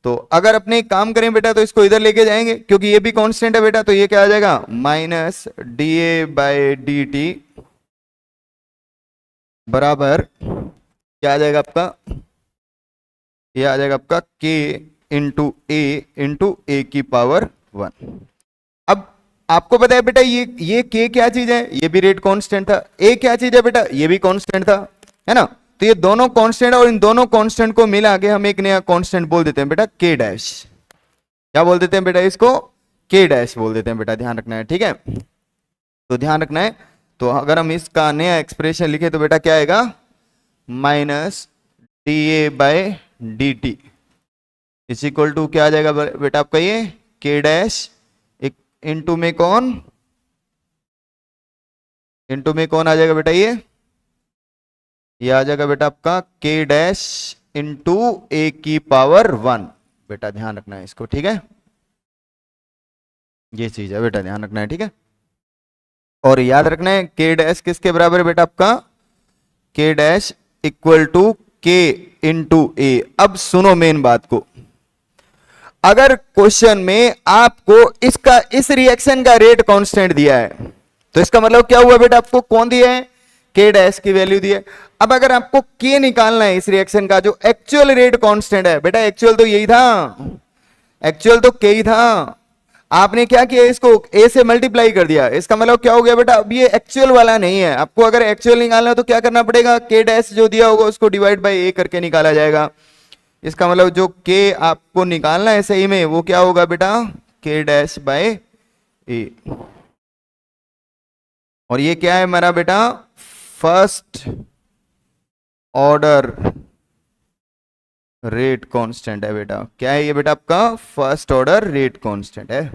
तो अगर अपने काम करें बेटा तो इसको इधर लेके जाएंगे क्योंकि ये भी कांस्टेंट है बेटा, तो ये क्या आ जाएगा, minus d A by d t बराबर क्या आ जाएगा आपका, ये आ जाएगा आपका के इंटू ए की पावर 1। अब आपको पता है बेटा ये के क्या चीज है, ये भी रेट कांस्टेंट था, ए क्या चीज है बेटा, ये भी कांस्टेंट था, है ना। तो ये दोनों कांस्टेंट और इन दोनों कांस्टेंट को मिला के हम एक नया कांस्टेंट बोल देते हैं बेटा के डैश। क्या बोल देते हैं बेटा, इसको के डैश बोल देते हैं बेटा, ध्यान रखना है, ठीक है। तो ध्यान रखना है, तो अगर हम इसका नया एक्सप्रेशन लिखे तो बेटा क्या आएगा, minus d A by d t is equal to क्या आ जाएगा बेटा आपका, ये के डैश इंटू में कौन, इंटू में कौन आ जाएगा बेटा, ये आ जाएगा बेटा आपका के डैश इंटू ए की पावर 1, बेटा ध्यान रखना है इसको, ठीक है। ये चीज है बेटा, ध्यान रखना है, ठीक है। और याद रखना है के डैश किसके बराबर है बेटा आपका, के डैश इक्वल टू के इंटू ए। अब सुनो मेन बात को, अगर क्वेश्चन में आपको इसका इस रिएक्शन का रेट कांस्टेंट दिया है तो इसका मतलब क्या हुआ बेटा, आपको कौन दिया है, के डैश की वैल्यू दी है। अब अगर आपको के निकालना है इस रिएक्शन का जो एक्चुअल रेट कांस्टेंट है, बेटा एक्चुअल तो यही था, एक्चुअल तो के ही था, आपने क्या किया, इसको ए से मल्टीप्लाई कर दिया, इसका मतलब क्या हो गया बेटा, अब ये एक्चुअल वाला नहीं है। आपको अगर एक्चुअल निकालना है तो क्या करना पड़ेगा, के डैश जो दिया होगा उसको डिवाइड बाय ए करके निकाला जाएगा। इसका मतलब जो के आपको निकालना है सही में वो क्या होगा बेटा, के डैश बाय ए। और ये क्या है हमारा बेटा, फर्स्ट ऑर्डर रेट कांस्टेंट है बेटा। क्या है ये बेटा आपका, फर्स्ट ऑर्डर रेट कांस्टेंट है।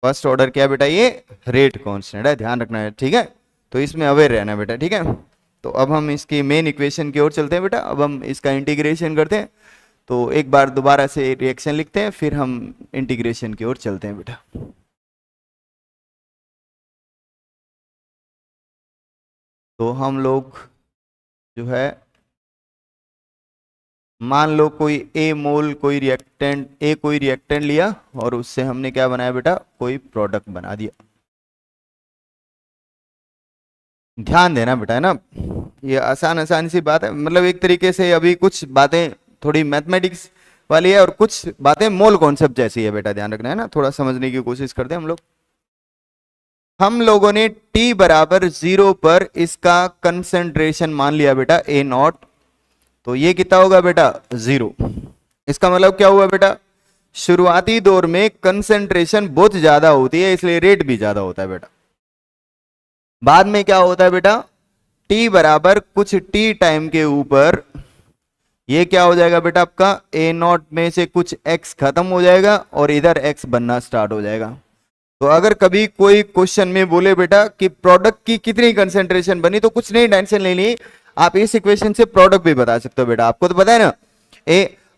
फर्स्ट ऑर्डर क्या है बेटा, ये रेट कांस्टेंट है, ध्यान रखना है, ठीक है। तो इसमें अवेयर रहना है बेटा, ठीक है। तो अब हम इसकी मेन इक्वेशन की ओर चलते हैं बेटा, अब हम इसका इंटीग्रेशन करते हैं। तो एक बार दोबारा से रिएक्शन लिखते हैं, फिर हम इंटीग्रेशन की ओर चलते हैं बेटा। तो हम लोग जो है, मान लो कोई ए मोल कोई रिएक्टेंट लिया और उससे हमने क्या बनाया बेटा, कोई प्रोडक्ट बना दिया। ध्यान देना बेटा, है ना, ये आसान सी बात है, मतलब एक तरीके से अभी कुछ बातें थोड़ी मैथमेटिक्स वाली है और कुछ बातें मोल कॉन्सेप्ट जैसी है बेटा, ध्यान रखना है ना, थोड़ा समझने की कोशिश करते हैं हम लोग। हम लोगों ने t बराबर 0 पर इसका कंसंट्रेशन मान लिया बेटा ए नॉट, तो ये कितना होगा बेटा, 0। इसका मतलब क्या हुआ बेटा, शुरुआती दौर में कंसंट्रेशन बहुत ज्यादा होती है इसलिए रेट भी ज्यादा होता है बेटा। बाद में क्या होता है बेटा, t बराबर कुछ t टाइम के ऊपर ये क्या हो जाएगा बेटा आपका, ए नॉट में से कुछ x खत्म हो जाएगा और इधर x बनना स्टार्ट हो जाएगा। तो अगर कभी कोई क्वेश्चन में बोले बेटा कि प्रोडक्ट की कितनी कंसंट्रेशन बनी, तो कुछ नहीं, टेंशन नहीं ली, आप इस इक्वेशन से प्रोडक्ट भी बता सकते हो बेटा। आपको तो पता है ना,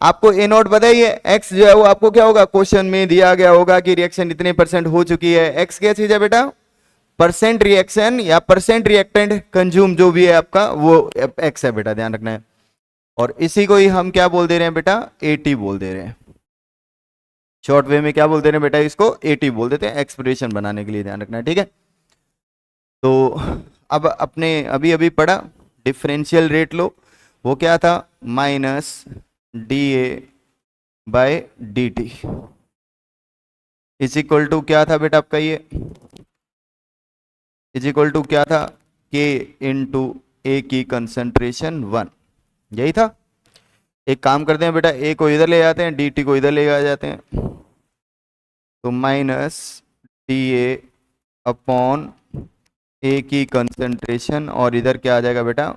आपको ए नॉट पता ही है, एक्स जो है वो आपको क्या होगा, क्वेश्चन में दिया गया होगा कि रिएक्शन इतने % हो चुकी है। एक्स क्या चीज है बेटा, परसेंट रिएक्शन या परसेंट रिएक्टेंट कंज्यूम जो भी है आपका वो एक्स है बेटा, ध्यान रखना है। और इसी को ही हम क्या बोल दे रहे हैं बेटा, एटी बोल दे रहे हैं। शॉर्ट वे में क्या बोल दे रहे हैं बेटा, इसको एटी बोल देते हैं, एक्सप्रेशन बनाने के लिए ध्यान रखना है, ठीक है। तो अब अपने अभी अभी पढ़ा डिफरेंशियल रेट लो, वो क्या था, minus d A by d t is equal to क्या था बेटा आपका, ये इज इक्वल टू क्या था, के इंटू ए की कंसंट्रेशन 1, यही था। एक काम करते हैं बेटा, ए को इधर ले जाते हैं, डी टी को इधर ले आ जाते हैं, तो माइनस डी ए अपॉन ए की कंसंट्रेशन, और इधर क्या आ जाएगा बेटा,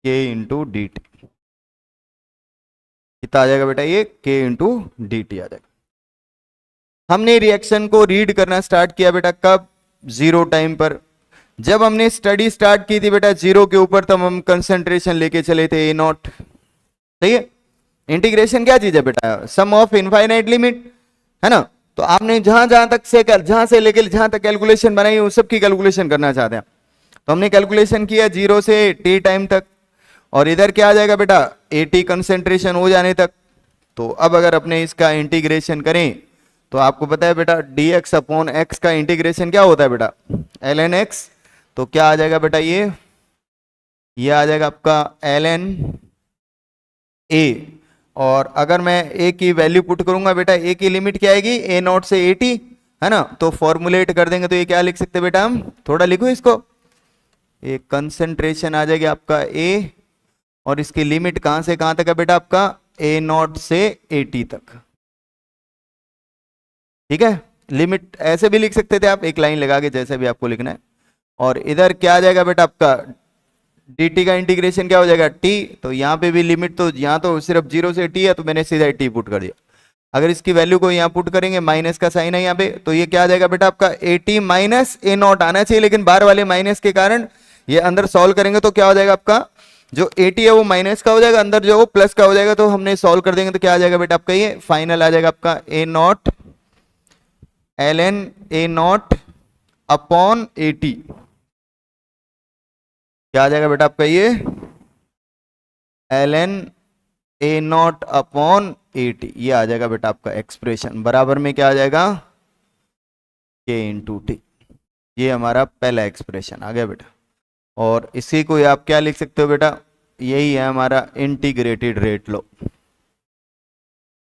के इंटू डी टी। कितना आ जाएगा बेटा, ये के इंटू डी टी आ जाएगा। हमने रिएक्शन को रीड करना स्टार्ट किया बेटा कब, जीरो टाइम पर। जब हमने स्टडी स्टार्ट की थी बेटा जीरो के ऊपर, तब हम कंसंट्रेशन लेके चले थे ए नॉट, सही है। इंटीग्रेशन क्या चीज है बेटा, सम ऑफ इनफाइनाइट लिमिट, है ना। तो आपने जहां से लेके जहां तक कैलकुलेशन बनाई उस सब की कैलकुलेशन करना चाहते हैं, तो हमने कैलकुलेशन किया जीरो से टी टाइम तक, और इधर क्या आ जाएगा बेटा, एटी कंसेंट्रेशन हो जाने तक। तो अब अगर अपने इसका इंटीग्रेशन करें, तो आपको पता है बेटा डी एक्स अपॉन एक्स का इंटीग्रेशन क्या होता है बेटा, एल एन एक्स। तो क्या आ जाएगा बेटा, ये आ जाएगा आपका एल एन ए। और अगर मैं ए की वैल्यू पुट करूंगा बेटा, ए की लिमिट क्या आएगी, ए नॉट से एटी, है ना। तो फॉर्मुलेट कर देंगे तो ये क्या लिख सकते हैं बेटा हम, थोड़ा लिखो इसको, ये कंसंट्रेशन आ जाएगा आपका ए, और इसकी लिमिट कहां से कहां तक है बेटा आपका, ए नॉट से एटी तक, ठीक है। लिमिट ऐसे भी लिख सकते थे आप, एक लाइन लगा के, जैसे भी आपको लिखना है। और इधर क्या आ जाएगा बेटा आपका, dt का इंटीग्रेशन क्या हो जाएगा, t। तो यहाँ पे भी लिमिट, तो यहाँ तो सिर्फ जीरो से t है, तो मैंने सीधा t पुट कर दिया। अगर इसकी वैल्यू को यहाँ पुट करेंगे, माइनस का साइन है यहाँ पे, तो ये क्या आ जाएगा बेटा आपका, at माइनस ए नॉट आना चाहिए, लेकिन बाहर वाले माइनस के कारण ये अंदर सॉल्व करेंगे तो क्या हो जाएगा आपका, जो at है वो माइनस का हो जाएगा, अंदर जो वो प्लस का हो जाएगा। तो हमने सॉल्व कर देंगे तो क्या आ जाएगा बेटा आपका, ये फाइनल आ जाएगा आपका A naught L N A naught upon A T. क्या आ जाएगा बेटा आपका, ये L N A naught upon A T, ये आ जाएगा बेटा आपका एक्सप्रेशन, बराबर में क्या आ जाएगा, के इंटू टी। ये हमारा पहला एक्सप्रेशन आ गया बेटा। और इसी को आप क्या लिख सकते हो बेटा, यही है हमारा इंटीग्रेटेड रेट लो।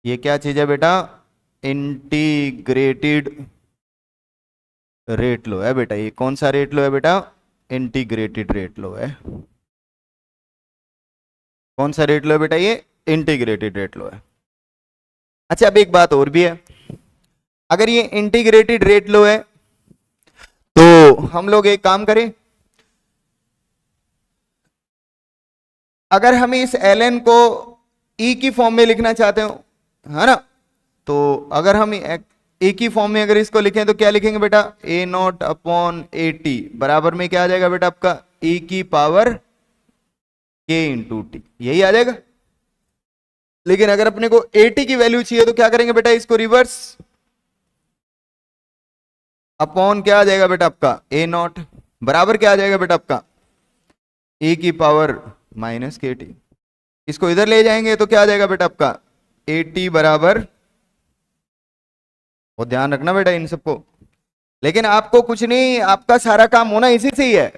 ये क्या चीज है बेटा, इंटीग्रेटेड रेट लो है बेटा। ये कौन सा रेट लो है बेटा, इंटीग्रेटेड रेट लो है। कौन सा रेट लो है बेटा, ये इंटीग्रेटेड रेट लो है। अच्छा अब एक बात और भी है, अगर ये इंटीग्रेटेड रेट लो है तो हम लोग एक काम करें, अगर हम इस ln को e की फॉर्म में लिखना चाहते हो, है ना, तो अगर हम ए की फॉर्म में अगर इसको लिखें तो क्या लिखेंगे बेटा, ए नॉट अपॉन ए टी, बराबर में क्या आ जाएगा बेटा आपका, e की पावर के इंटू टी, यही आ जाएगा। लेकिन अगर अपने को ए टी की वैल्यू चाहिए तो क्या करेंगे बेटा, इसको रिवर्स, अपॉन क्या आ जाएगा बेटा आपका, ए नॉट, बराबर क्या आ जाएगा बेटा आपका, ए की पावर माइनस के टी। इसको इधर ले जाएंगे तो क्या आ जाएगा बेटा आपका, ए टी बराबर, वो ध्यान रखना बेटा इन सबको। लेकिन आपको कुछ नहीं, आपका सारा काम होना इसी से ही है,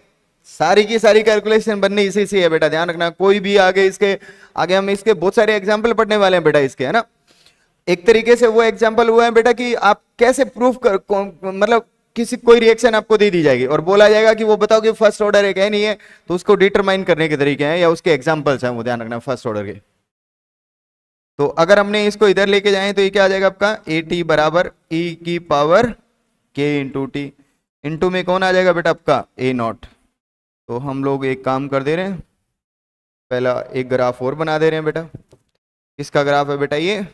सारी की सारी कैलकुलेशन बननी इसी से है बेटा, ध्यान रखना। कोई भी आगे इसके आगे हम इसके बहुत सारे एग्जाम्पल पढ़ने वाले हैं बेटा इसके, है ना। एक तरीके से वो एग्जाम्पल हुआ है बेटा कि आप कैसे प्रूफ कर, मतलब किसी कोई रिएक्शन आपको दे दी जाएगी और बोला जाएगा कि वो बताओ कि फर्स्ट ऑर्डर है क्या नहीं है, तो उसको डिटरमाइन करने के तरीके हैं या उसके एग्जाम्पल्स हैं, वो ध्यान रखना फर्स्ट ऑर्डर के। तो अगर हमने इसको इधर लेके जाए तो ये क्या आ जाएगा आपका, ए टी बराबर ई की पावर के इंटू टी, इंटू में कौन आ जाएगा बेटा आपका, ए नॉट। तो हम लोग एक काम कर दे रहे हैं, पहला एक ग्राफ और बना दे रहे हैं बेटा। इसका ग्राफ है बेटा ये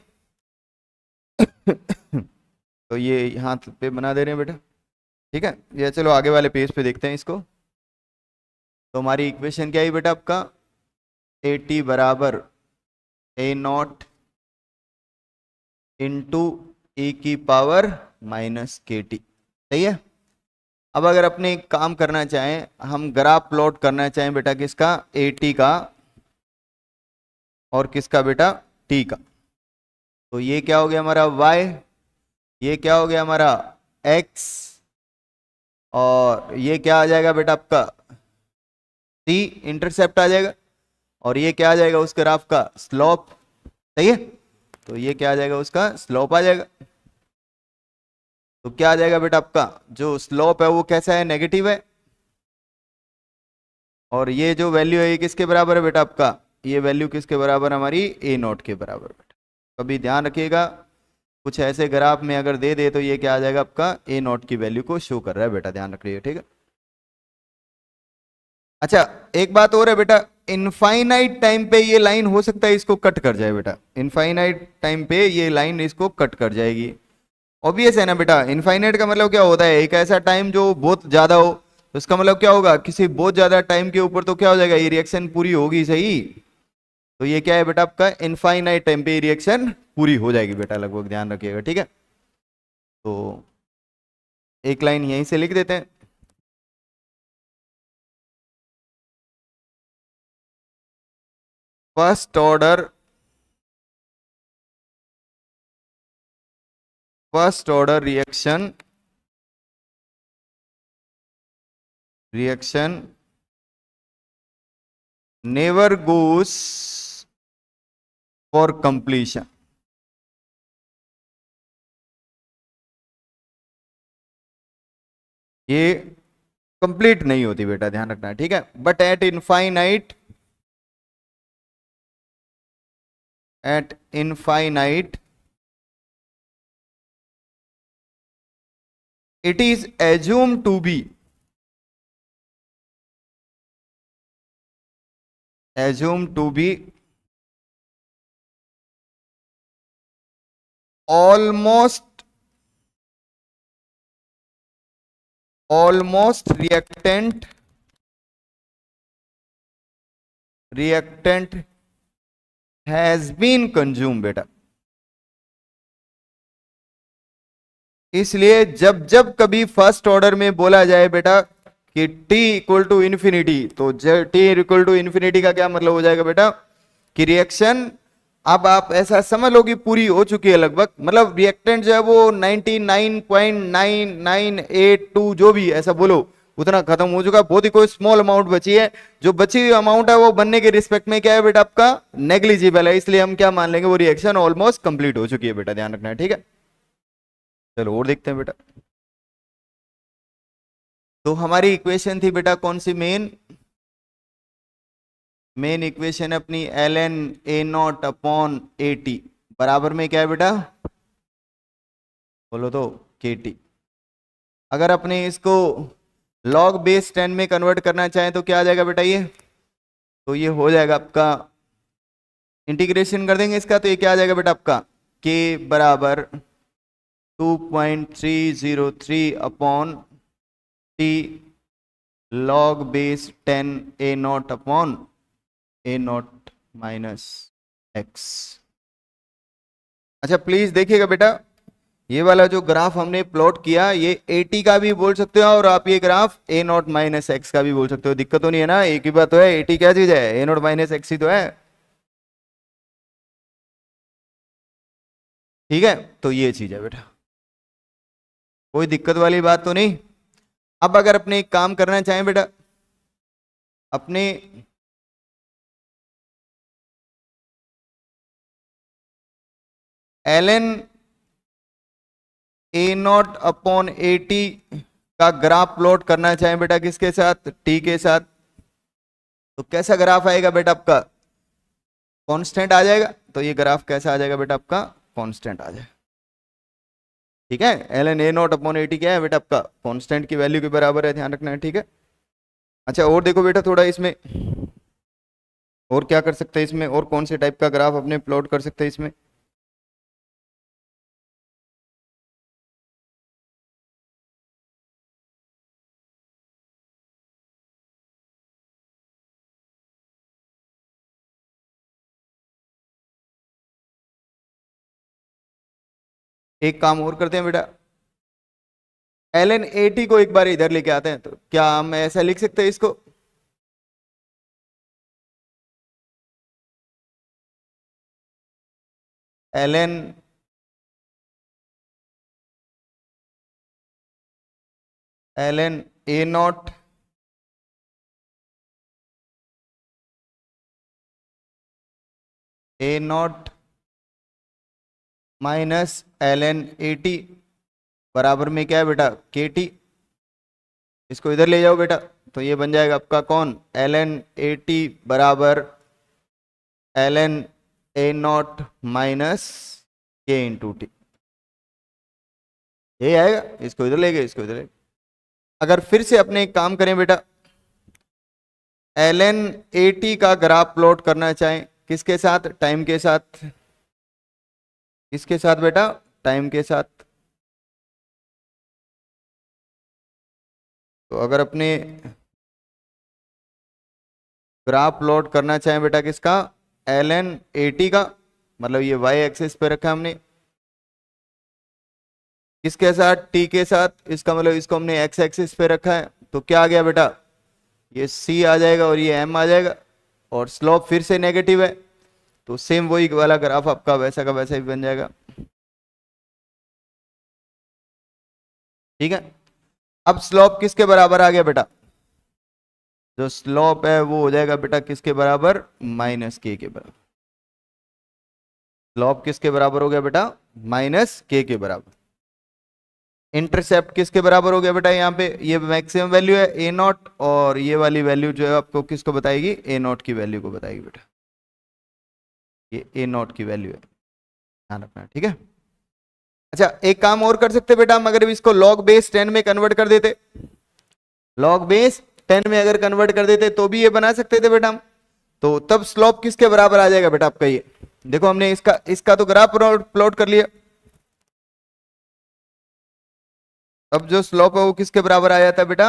तो ये यहाँ पे बना दे रहे हैं बेटा, ठीक है। ये चलो आगे वाले पेज पे देखते हैं इसको। तो हमारी इक्वेशन क्या है बेटा आपका, ए टी बराबर ए नॉट इंटू ई की पावर माइनस के टी, सही है। अब अगर अपने एक काम करना चाहें, हम ग्राफ प्लॉट करना चाहें बेटा किसका, ए टी का, और किसका बेटा, टी का। तो ये क्या हो गया हमारा y, ये क्या हो गया हमारा x, और ये क्या आ जाएगा बेटा आपका c, इंटरसेप्ट आ जाएगा, और ये क्या आ जाएगा उस ग्राफ का स्लोप। सही है, तो ये क्या आ जाएगा उसका स्लोप आ जाएगा। तो क्या आ जाएगा बेटा आपका जो स्लोप है वो कैसा है, नेगेटिव है। और ये जो वैल्यू है ये किसके बराबर है बेटा आपका, ये वैल्यू किसके बराबर है हमारी, ए नॉट के बराबर बेटा। कभी ध्यान रखिएगा कुछ ऐसे ग्राफ में अगर दे दे तो ये क्या आ जाएगा आपका ए नॉट की वैल्यू को शो कर रहा है बेटा, ध्यान रखिएगा, ठीक है। अच्छा एक बात और है बेटा, इनफाइनाइट टाइम पे ये लाइन हो सकता है इसको कट कर जाए बेटा, इनफाइनाइट टाइम पे ये लाइन इसको कट कर जाएगी। ऑब्वियस है ना बेटा, इनफाइनाइट का मतलब क्या होता है, एक ऐसा टाइम जो बहुत ज्यादा हो, तो इसका मतलब क्या होगा, किसी बहुत ज्यादा टाइम के ऊपर तो क्या हो जाएगा, ये रिएक्शन पूरी होगी, सही। तो ये क्या है बेटा आपका इनफाइनाइट टाइम पे रिएक्शन पूरी हो जाएगी बेटा, लगभग, ध्यान रखिएगा, ठीक है। तो एक लाइन यहीं से लिख देते हैं, first order, first order reaction, reaction never goes for completion. ये कंप्लीट नहीं होती बेटा, ध्यान रखना है, ठीक है। But at infinite, eight infinite it is assumed to be, assumed to be almost, almost reactant, reactant has been consumed बेटा। इसलिए जब जब कभी फर्स्ट ऑर्डर में बोला जाए बेटा कि t इक्वल टू इन्फिनिटी, तो t इक्वल टू इन्फिनिटी का क्या मतलब हो जाएगा बेटा कि रिएक्शन, अब आप ऐसा समझ लो कि पूरी हो चुकी है लगभग, मतलब रिएक्टेंट जो है वो 99.9982 जो भी ऐसा बोलो उतना खत्म हो चुका, बहुत ही कोई स्मॉल अमाउंट बची है, जो बची हुई अमाउंट है वो बनने के रिस्पेक्ट में क्या है बेटा आपका नेग्लिजिबल है, इसलिए हम क्या मान लेंगे वो रिएक्शन ऑलमोस्ट कंप्लीट हो चुकी है बेटा, ध्यान रखना है, ठीक है। चलो और देखते हैं बेटा। तो हमारी इक्वेशन थी बेटा कौन सी, मेन, मेन इक्वेशन अपनी l N A naught upon A t बराबर में क्या है बेटा, बोलो तो के टी। अगर अपने इसको log बेस 10 में कन्वर्ट करना चाहें तो क्या आ जाएगा बेटा ये, तो ये हो जाएगा आपका, इंटीग्रेशन कर देंगे इसका तो ये क्या आ जाएगा बेटा आपका के बराबर 2.303 upon T log base 10 A naught upon A not minus x. अच्छा प्लीज देखिएगा बेटा, ये वाला जो ग्राफ हमने प्लॉट किया ये ए टी का भी बोल सकते हो और आप ये graph A not minus x का भी बोल सकते हो, दिक्कत तो नहीं है ना, एक ही बात तो है, ए टी क्या चीज है, ए नॉट माइनस एक्स ही तो है, ठीक है। तो ये चीज है बेटा, कोई दिक्कत वाली बात तो नहीं। अब अगर अपने एक काम करना चाहें बेटा, अपने l N A naught upon A t का ग्राफ प्लॉट करना चाहें बेटा किसके साथ, टी के साथ, तो कैसा ग्राफ आएगा बेटा आपका, कांस्टेंट आ जाएगा, तो ये ग्राफ कैसा आ जाएगा बेटा आपका कांस्टेंट आ जाएगा, ठीक है। L N A naught upon A t क्या है बेटा आपका कांस्टेंट की वैल्यू के बराबर है, ध्यान रखना है, ठीक है। अच्छा और देखो बेटा थोड़ा इसमें और क्या कर सकते हैं, इसमें और कौन से टाइप का ग्राफ अपने प्लॉट कर सकते हैं इसमें, एक काम और करते हैं बेटा, एल एन ए टी को एक बार इधर लेके आते हैं, तो क्या हम ऐसा लिख सकते हैं इसको, ln a not minus ln at बराबर में क्या है बेटा, kt। इसको इधर ले जाओ बेटा, तो ये बन जाएगा आपका कौन, ln at बराबर ln a not minus k into T. ये आएगा, इसको इधर ले गए, इसको इधर ले। अगर फिर से अपने एक काम करें बेटा, ln at का ग्राफ प्लॉट करना चाहें, किसके साथ, टाइम के साथ। किसके साथ बेटा, टाइम के साथ। तो अगर अपने ग्राफ प्लॉट करना चाहें बेटा किसका, ln at का, मतलब ये y एक्सिस पे रखा हमने, किसके साथ, t के साथ, इसका मतलब इसको हमने x एक्सिस पे रखा है। तो क्या आ गया बेटा, ये c आ जाएगा और ये m आ जाएगा, और स्लोप फिर से नेगेटिव है, तो सेम वही वाला ग्राफ आपका वैसा का वैसा ही बन जाएगा। ठीक है, अब स्लोप किसके बराबर आ गया बेटा, जो स्लोप है वो हो जाएगा बेटा किसके बराबर, माइनस के बराबर। स्लोप किसके बराबर हो गया बेटा, माइनस के बराबर। इंटरसेप्ट किसके बराबर हो गया बेटा, यहाँ पे ये मैक्सिमम वैल्यू है ए नॉट, और ये वाली वैल्यू जो है आपको किसको बताएगी, ए नॉट की वैल्यू को बताएगी बेटा। ये ए नॉट की वैल्यू है, ध्यान रखना, ठीक है। अच्छा, एक काम और कर सकते बेटा हम, अगर इसको लॉग बेस 10 में कन्वर्ट कर देते, लॉग बेस 10 में अगर कन्वर्ट कर देते तो भी ये बना सकते थे बेटा हम। तो तब स्लोप किसके बराबर आ जाएगा बेटा आपका, ये देखो हमने इसका इसका तो ग्राफ प्लॉट कर लिया। अब जो स्लोप है वो किसके बराबर आ जाता है बेटा,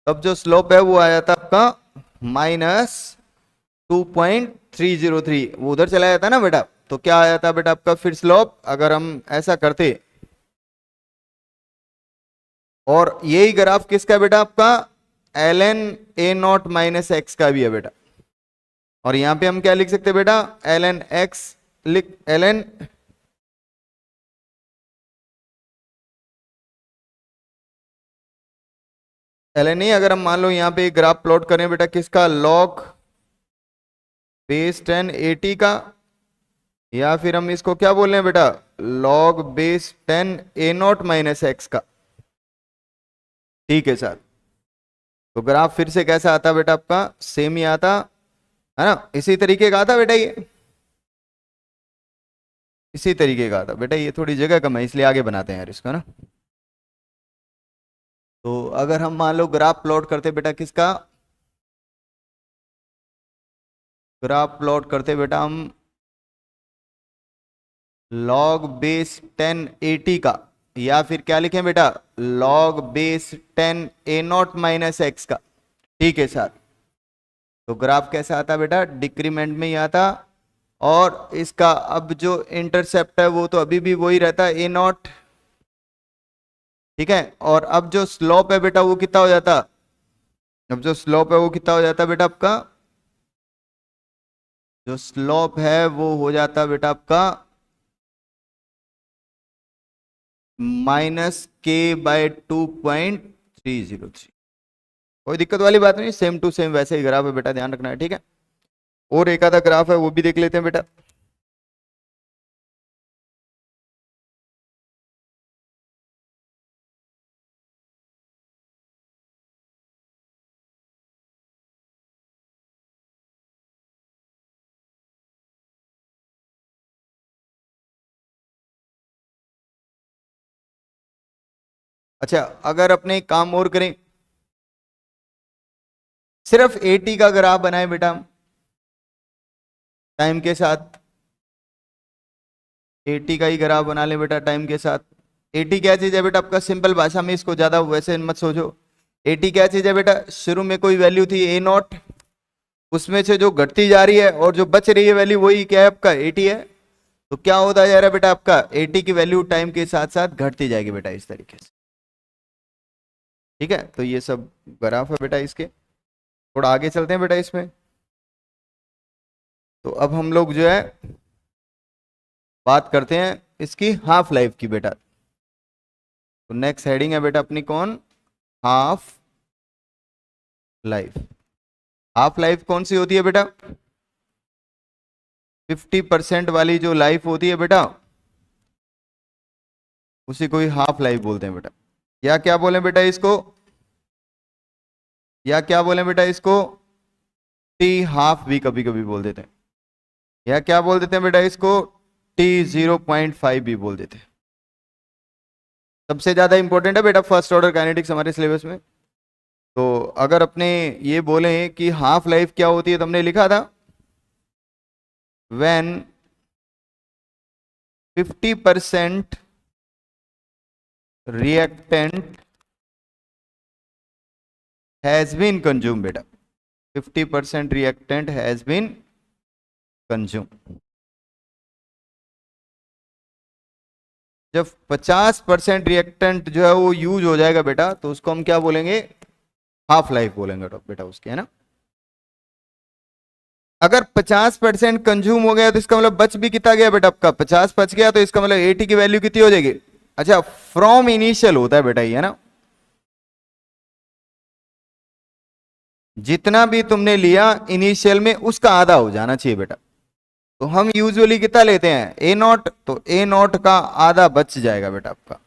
अब जो स्लोप है वो आ जाता है आपका माइनस 2.303, वो उधर चला जाता है ना बेटा। तो क्या आ जाता है बेटा आपका फिर स्लोप, अगर हम ऐसा करते, और यही ग्राफ किसका है बेटा आपका, ln a not minus x का भी है बेटा। और यहां पे हम क्या लिख सकते हैं बेटा, ln x लिख, ln नहीं, अगर हम मान लो यहाँ पे ग्राफ प्लॉट करें बेटा किसका, लॉग बेस 10 80 का, या फिर हम इसको क्या बोल रहे हैं बेटा, log base 10 a not minus x का। ठीक है सर, तो ग्राफ फिर से कैसा आता बेटा आपका, सेम ही आता है ना, इसी तरीके का आता बेटा, ये इसी तरीके का आता बेटा। ये थोड़ी जगह कम है इसलिए आगे बनाते हैं यार इसको ना। तो अगर हम मान लो ग्राफ प्लॉट करते बेटा किसका, ग्राफ प्लॉट करते बेटा हम लॉग बेस 10 80 का, या फिर क्या लिखें बेटा, log base 10 a not minus x का। ठीक है सर, तो ग्राफ कैसा आता बेटा, डिक्रीमेंट में ही आता, और इसका अब जो इंटरसेप्ट है वो तो अभी भी वही रहता है ए नॉट। ठीक है, और अब जो स्लोप है बेटा वो कितना हो जाता, अब जो स्लोप है वो कितना हो जाता बेटा आपका, जो स्लोप है वो हो जाता बेटा आपका माइनस के बाय 2.303। कोई दिक्कत वाली बात नहीं, सेम टू सेम वैसे ही ग्राफ है बेटा, ध्यान रखना है, ठीक है। और एक आधा ग्राफ है वो भी देख लेते हैं बेटा। अच्छा, अगर अपने एक काम और करें, सिर्फ 80 का ग्राफ बनाए बेटा हम टाइम के साथ, 80 का ही ग्राफ बना ले बेटा टाइम के साथ। 80 क्या चीज है बेटा आपका, सिंपल भाषा में, इसको ज्यादा वैसे मत सोचो। 80 क्या चीज है बेटा, शुरू में कोई वैल्यू थी ए नॉट, उसमें से जो घटती जा रही है और जो बच रही है वैल्यू वही क्या है आपका 80 है। तो क्या होता जा रहा है बेटा आपका, 80 की वैल्यू टाइम के साथ साथ घटती जाएगी बेटा इस तरीके से। ठीक है, तो ये सब ग्राफ है बेटा इसके। थोड़ा आगे चलते हैं बेटा इसमें। तो अब हम लोग जो है बात करते हैं इसकी हाफ लाइफ की बेटा। तो नेक्स्ट हेडिंग है बेटा अपनी कौन, हाफ लाइफ। हाफ लाइफ कौन सी होती है बेटा, 50% वाली जो लाइफ होती है बेटा उसी को ही हाफ लाइफ बोलते हैं बेटा। या क्या बोले बेटा इसको, या क्या बोले बेटा इसको, टी हाफ भी कभी कभी बोल देते हैं, या क्या बोल देते हैं बेटा इसको, T0.5 भी बोल देते हैं। सबसे ज्यादा इंपॉर्टेंट है बेटा फर्स्ट ऑर्डर काइनेटिक्स हमारे सिलेबस में। तो अगर अपने ये बोले कि हाफ लाइफ क्या होती है, तो हमने लिखा था when 50% reactant has been consume बेटा, 50% रिएक्टेंट हैज बीन कंज्यूम। जब 50% रिएक्टेंट जो है वो यूज हो जाएगा बेटा, तो उसको हम क्या बोलेंगे, हाफ लाइफ बोलेंगे बेटा उसकी, है ना। अगर 50% कंज्यूम हो गया तो इसका मतलब बच भी कितना गया बेटा आपका, 50 बच गया, तो इसका मतलब 80 की वैल्यू कितनी हो जाएगी। अच्छा, फ्रॉम इनिशियल होता है बेटा ये, है ना। जितना भी तुमने लिया इनिशियल में उसका आधा हो जाना चाहिए बेटा। तो हम यूजुअली कितना लेते हैं, ए नॉट, तो ए नॉट का आधा बच जाएगा बेटा आपका,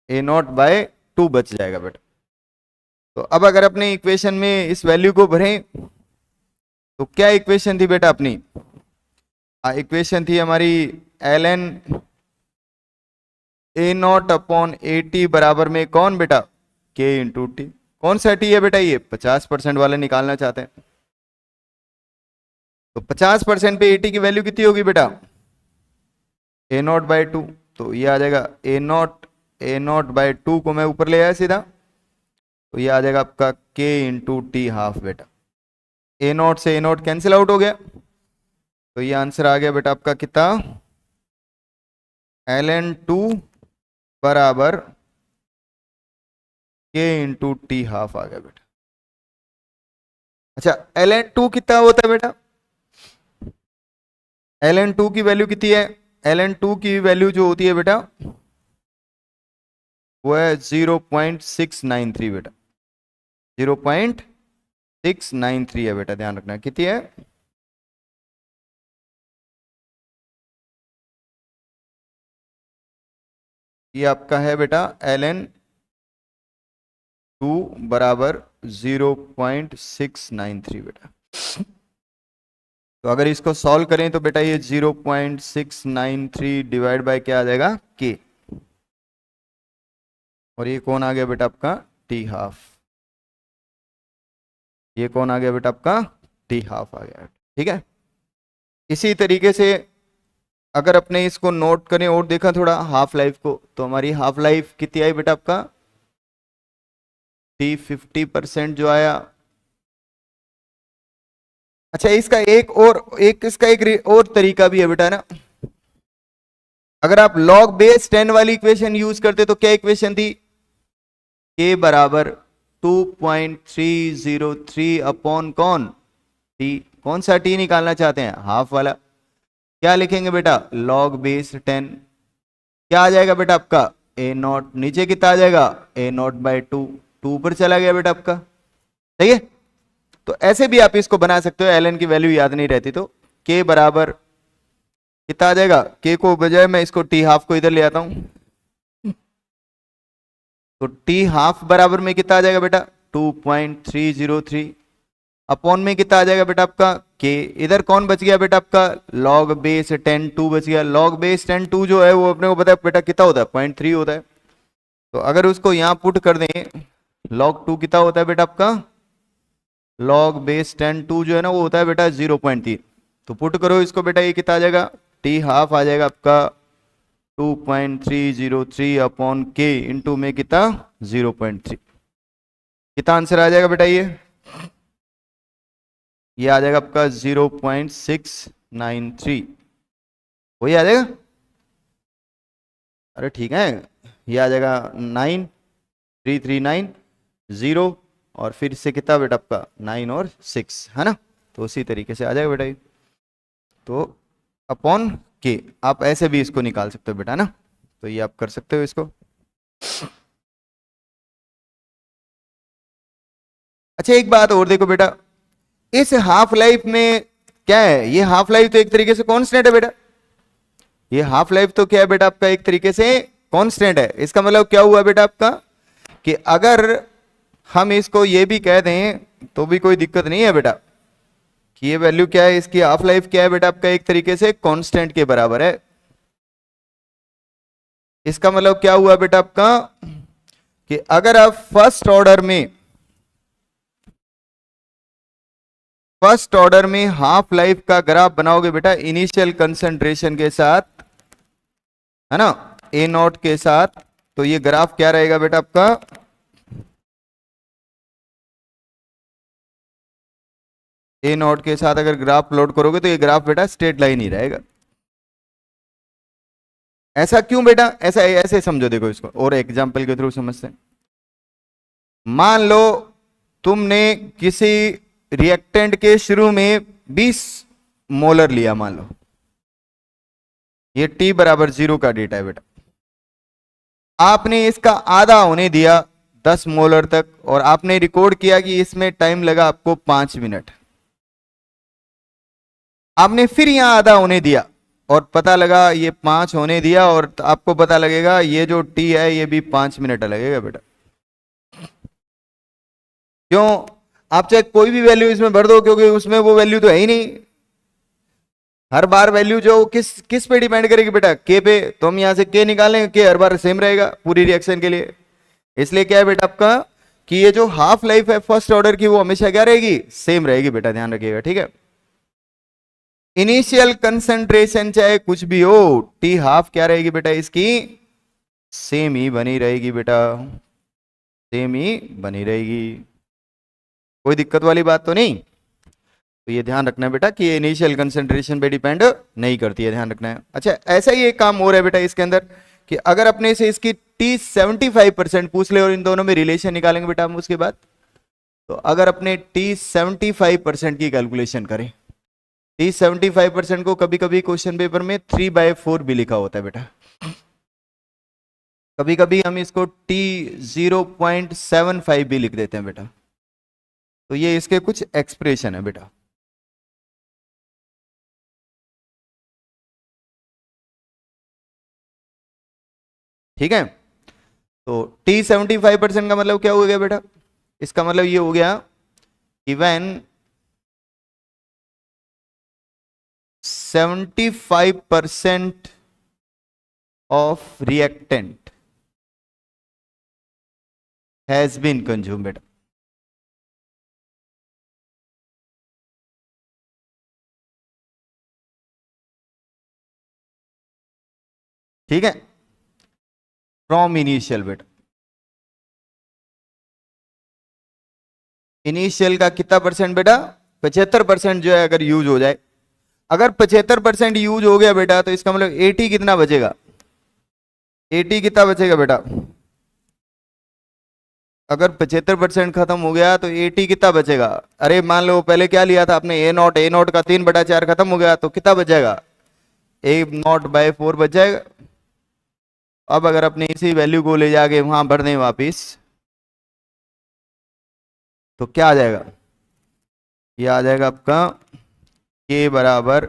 A0/2 बच जाएगा बेटा। तो अब अगर अपने इक्वेशन में इस वैल्यू को भरें, तो क्या इक्वेशन थी बेटा अपनी, इक्वेशन थी हमारी ln A0/80 बराबर में कौन बेटा, K इंटू टी। कौन सा टी है बेटा, ये 50% वाले निकालना चाहते हैं। तो 50% पे 80 की वैल्यू कितनी होगी बेटा, A0/2। तो ये आ जाएगा A0/2 को मैं ऊपर ले आया सीधा, तो ये आ जाएगा आपका K इंटू टी हाफ बेटा। A0 से A0 कैंसिल आउट हो गया, तो ये आंसर आ गया बेटा आपका कितना, ln2 बराबर K इंटू टी हाफ आ गया बेटा। अच्छा, ln2 कितना होता है बेटा, ln2 की वैल्यू कितनी है, ln2 की वैल्यू जो होती है बेटा वो है 0.693 बेटा, 0.693 है बेटा, ध्यान रखना कितनी है। ये आपका है बेटा ln2 बराबर 0.693 बेटा। तो अगर इसको सॉल्व करें तो बेटा ये 0.693 डिवाइड बाय क्या आ जाएगा, K, और ये कौन आ गया बेटा आपका, टी हाफ। ये कौन आ गया बेटा आपका, टी हाफ आ गया, ठीक है। इसी तरीके से अगर अपने इसको नोट करें और देखा थोड़ा हाफ लाइफ को, तो हमारी हाफ लाइफ कितनी आई बेटा आपका, T 50% जो आया। अच्छा, इसका एक और तरीका भी है बेटा ना। अगर आप log बेस 10 वाली इक्वेशन यूज करते तो क्या इक्वेशन थी, K बराबर 2.303 अपॉन कौन, T। कौन सा T निकालना चाहते हैं, हाफ वाला। क्या लिखेंगे बेटा, log बेस 10। क्या आ जाएगा बेटा आपका, A0, नीचे कितना आ जाएगा, A0/2, 2 ऊपर चला गया बेटा आपका, सही है। तो ऐसे भी आप इसको बना सकते हो, ln की वैल्यू याद नहीं रहती तो K बराबर कितना आ जाएगा, K को बजाय मैं इसको T हाफ को इधर ले आता हूं, तो T हाफ बराबर में कितना आ जाएगा बेटा, 2.303 अपॉन में कितना आ जाएगा बेटा आपका K। इधर कौन बच गया बेटा आपका, log बेस 10 2 बच गया। log बेस 10 2 जो है वो अपने को पता है बेटा कितना होता है, 0.3 होता है। तो अगर उसको यहां पुट कर दें, log 2 कितना होता है बेटा आपका, log बेस 10 2 जो है ना वो होता है बेटा 0.3। तो पुट करो इसको बेटा, ये कितना आ जाएगा, T हाफ आ जाएगा आपका 2.303 अपॉन K इंटू में कितना 0.3। कितना आंसर आ जाएगा बेटा, ये आ जाएगा आपका 0.693, वही आ जाएगा। अरे ठीक है, ये आ जाएगा 9339 और फिर से कितना बेटा आपका 9 और 6, है ना। तो उसी तरीके से आ जाएगा बेटा ये, तो अपॉन के। आप ऐसे भी इसको निकाल सकते हो बेटा ना, तो ये आप कर सकते हो इसको। अच्छा एक बात और देखो बेटा, इस हाफ लाइफ में क्या है, ये हाफ लाइफ तो एक तरीके से कांस्टेंट है बेटा, ये हाफ लाइफ तो क्या है बेटा आपका, एक तरीके से कांस्टेंट है। इसका मतलब क्या हुआ बेटा आपका, कि अगर हम इसको ये भी कह दें तो भी कोई दिक्कत नहीं है बेटा, कि ये वैल्यू क्या है, इसकी हाफ लाइफ क्या है बेटा आपका, एक तरीके से कांस्टेंट के बराबर है। इसका मतलब क्या हुआ बेटा आपका, कि अगर आप फर्स्ट ऑर्डर में हाफ लाइफ का ग्राफ बनाओगे बेटा इनिशियल कंसंट्रेशन के साथ, है ना, ए नॉट के साथ, तो ये ग्राफ क्या रहेगा बेटा आपका, ए नॉट के साथ अगर ग्राफ प्लॉट करोगे तो ये ग्राफ बेटा स्ट्रेट लाइन ही रहेगा। ऐसा क्यों बेटा, ऐसा ऐसे समझो, देखो इसको और एग्जांपल के थ्रू समझते हैं। मान लो तुमने किसी रिएक्टेंट के शुरू में 20 मोलर लिया, मान लो ये t बराबर 0 का डेटा है बेटा, आपने इसका आधा होने दिया 10 मोलर तक, और आपने रिकॉर्ड किया कि इसमें टाइम लगा आपको 5 मिनट। आपने फिर यहां आधा होने दिया और पता लगा ये 5 होने दिया, और आपको पता लगेगा ये जो t है ये भी 5 मिनट लगेगा बेटा। क्यों, आप चाहे कोई भी वैल्यू इसमें भर दो, क्योंकि उसमें वो वैल्यू तो है ही नहीं। हर बार वैल्यू जो किस पे डिपेंड करेगी बेटा, के पे, तो हम यहां से के निकालेंगे, के हर बार सेम रहेगा पूरी रिएक्शन के लिए। इसलिए क्या है बेटा आपका, कि ये जो हाफ लाइफ है फर्स्ट ऑर्डर की वो हमेशा क्या रहेगी, सेम रहेगी बेटा, ध्यान रखिएगा, ठीक है। इनिशियल कंसंट्रेशन चाहे कुछ भी हो, टी हाफ क्या रहेगी बेटा इसकी, सेम ही बनी रहेगी बेटा, सेम ही बनी रहेगी, कोई दिक्कत वाली बात तो नहीं। तो ये ध्यान रखना है बेटा कि ये इनिशियल कंसंट्रेशन पे डिपेंड नहीं करती है, ध्यान रखना है। अच्छा ऐसा ही एक काम हो रहा है बेटा इसके अंदर, कि अगर अपने से इसकी टी 75% पूछ ले और इन दोनों में रिलेशन निकालेंगे बेटा हम उसके बाद, तो अगर अपने टी 75% की कैलकुलेशन करें, टी 75% को कभी कभी क्वेश्चन पेपर में 3/4 भी लिखा होता है बेटा, कभी कभी हम इसको टी 0.75 भी लिख देते हैं बेटा। तो ये इसके कुछ एक्सप्रेशन है बेटा। ठीक है, तो टी 75% का मतलब क्या हो गया बेटा, इसका मतलब ये हो गया कि when 75% of reactant has been consume बेटा। ठीक है, फ्रॉम इनिशियल बेटा, इनिशियल का कितना परसेंट बेटा, 75% जो है अगर यूज हो जाए, अगर 75% यूज हो गया बेटा, तो इसका मतलब 80 कितना बचेगा, 80 कितना बचेगा बेटा, अगर 75% खत्म हो गया तो 80 कितना बचेगा। अरे मान लो पहले क्या लिया था आपने, ए नॉट का 3/4 खत्म हो गया, तो कितना बच जाएगा, A0/4 बच जाएगा। अब अगर अपने इसी वैल्यू को ले जाके वहां भर दें वापिस, तो क्या आ जाएगा, ये आ जाएगा आपका k बराबर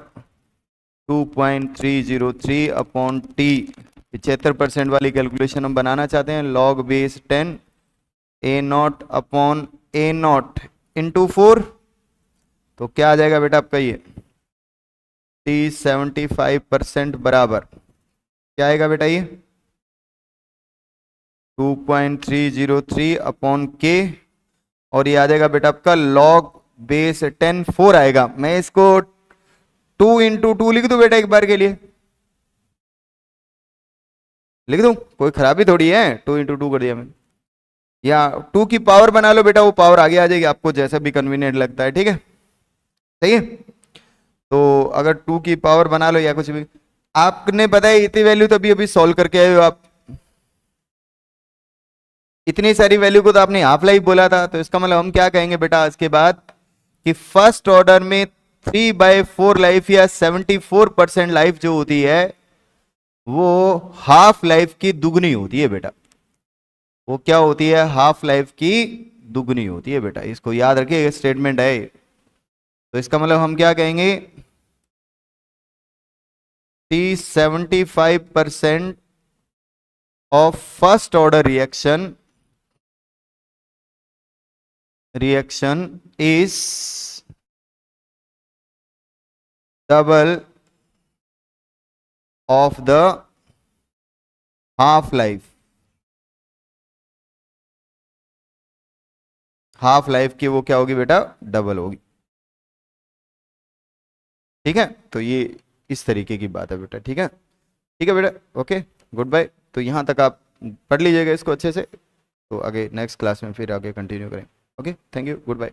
2.303 अपॉन टी। 75% वाली कैलकुलेशन हम बनाना चाहते हैं, log base 10 A0 upon A0 into 4, तो क्या आ जाएगा बेटा आपका ये टी 75% बराबर क्या आएगा बेटा, ये 2.303 अपॉन के, और ये आ जाएगा बेटा आपका log बेस 10 4 आएगा। मैं इसको 2 इंटू 2 लिख दूं बेटा एक बार के लिए, लिख दूं, कोई खराबी थोड़ी है, 2 इंटू 2 कर दिया मैंने, या 2 की पावर बना लो बेटा, वो पावर आगे आ जाएगी, आपको जैसा भी कन्वीनियंट लगता है, ठीक है, सही है। तो अगर 2 की पावर बना लो या कुछ भी, आपने पता है इतनी वैल्यू तो अभी अभी सॉल्व करके आए हो आप, इतनी सारी वैल्यू को तो आपने हाफ लाइफ बोला था, तो इसका मतलब हम क्या कहेंगे बेटा इसके बाद, कि फर्स्ट ऑर्डर में 3/4 लाइफ या 74% लाइफ जो होती है वो हाफ लाइफ की दुगनी होती है बेटा। वो क्या होती है? हाफ लाइफ की दुगनी होती है बेटा। इसको याद रखिए, स्टेटमेंट है। तो इसका मतलब हम क्या कहेंगे? 75% of first order reaction is double of the half life। Half life की वो क्या होगी बेटा? डबल होगी। ठीक है, तो ये इस तरीके की बात है बेटा। ठीक है, ठीक है बेटा, ओके, गुड बाय। तो यहाँ तक आप पढ़ लीजिएगा इसको अच्छे से, तो आगे नेक्स्ट क्लास में फिर आगे कंटिन्यू करें। Okay, thank you, good bye.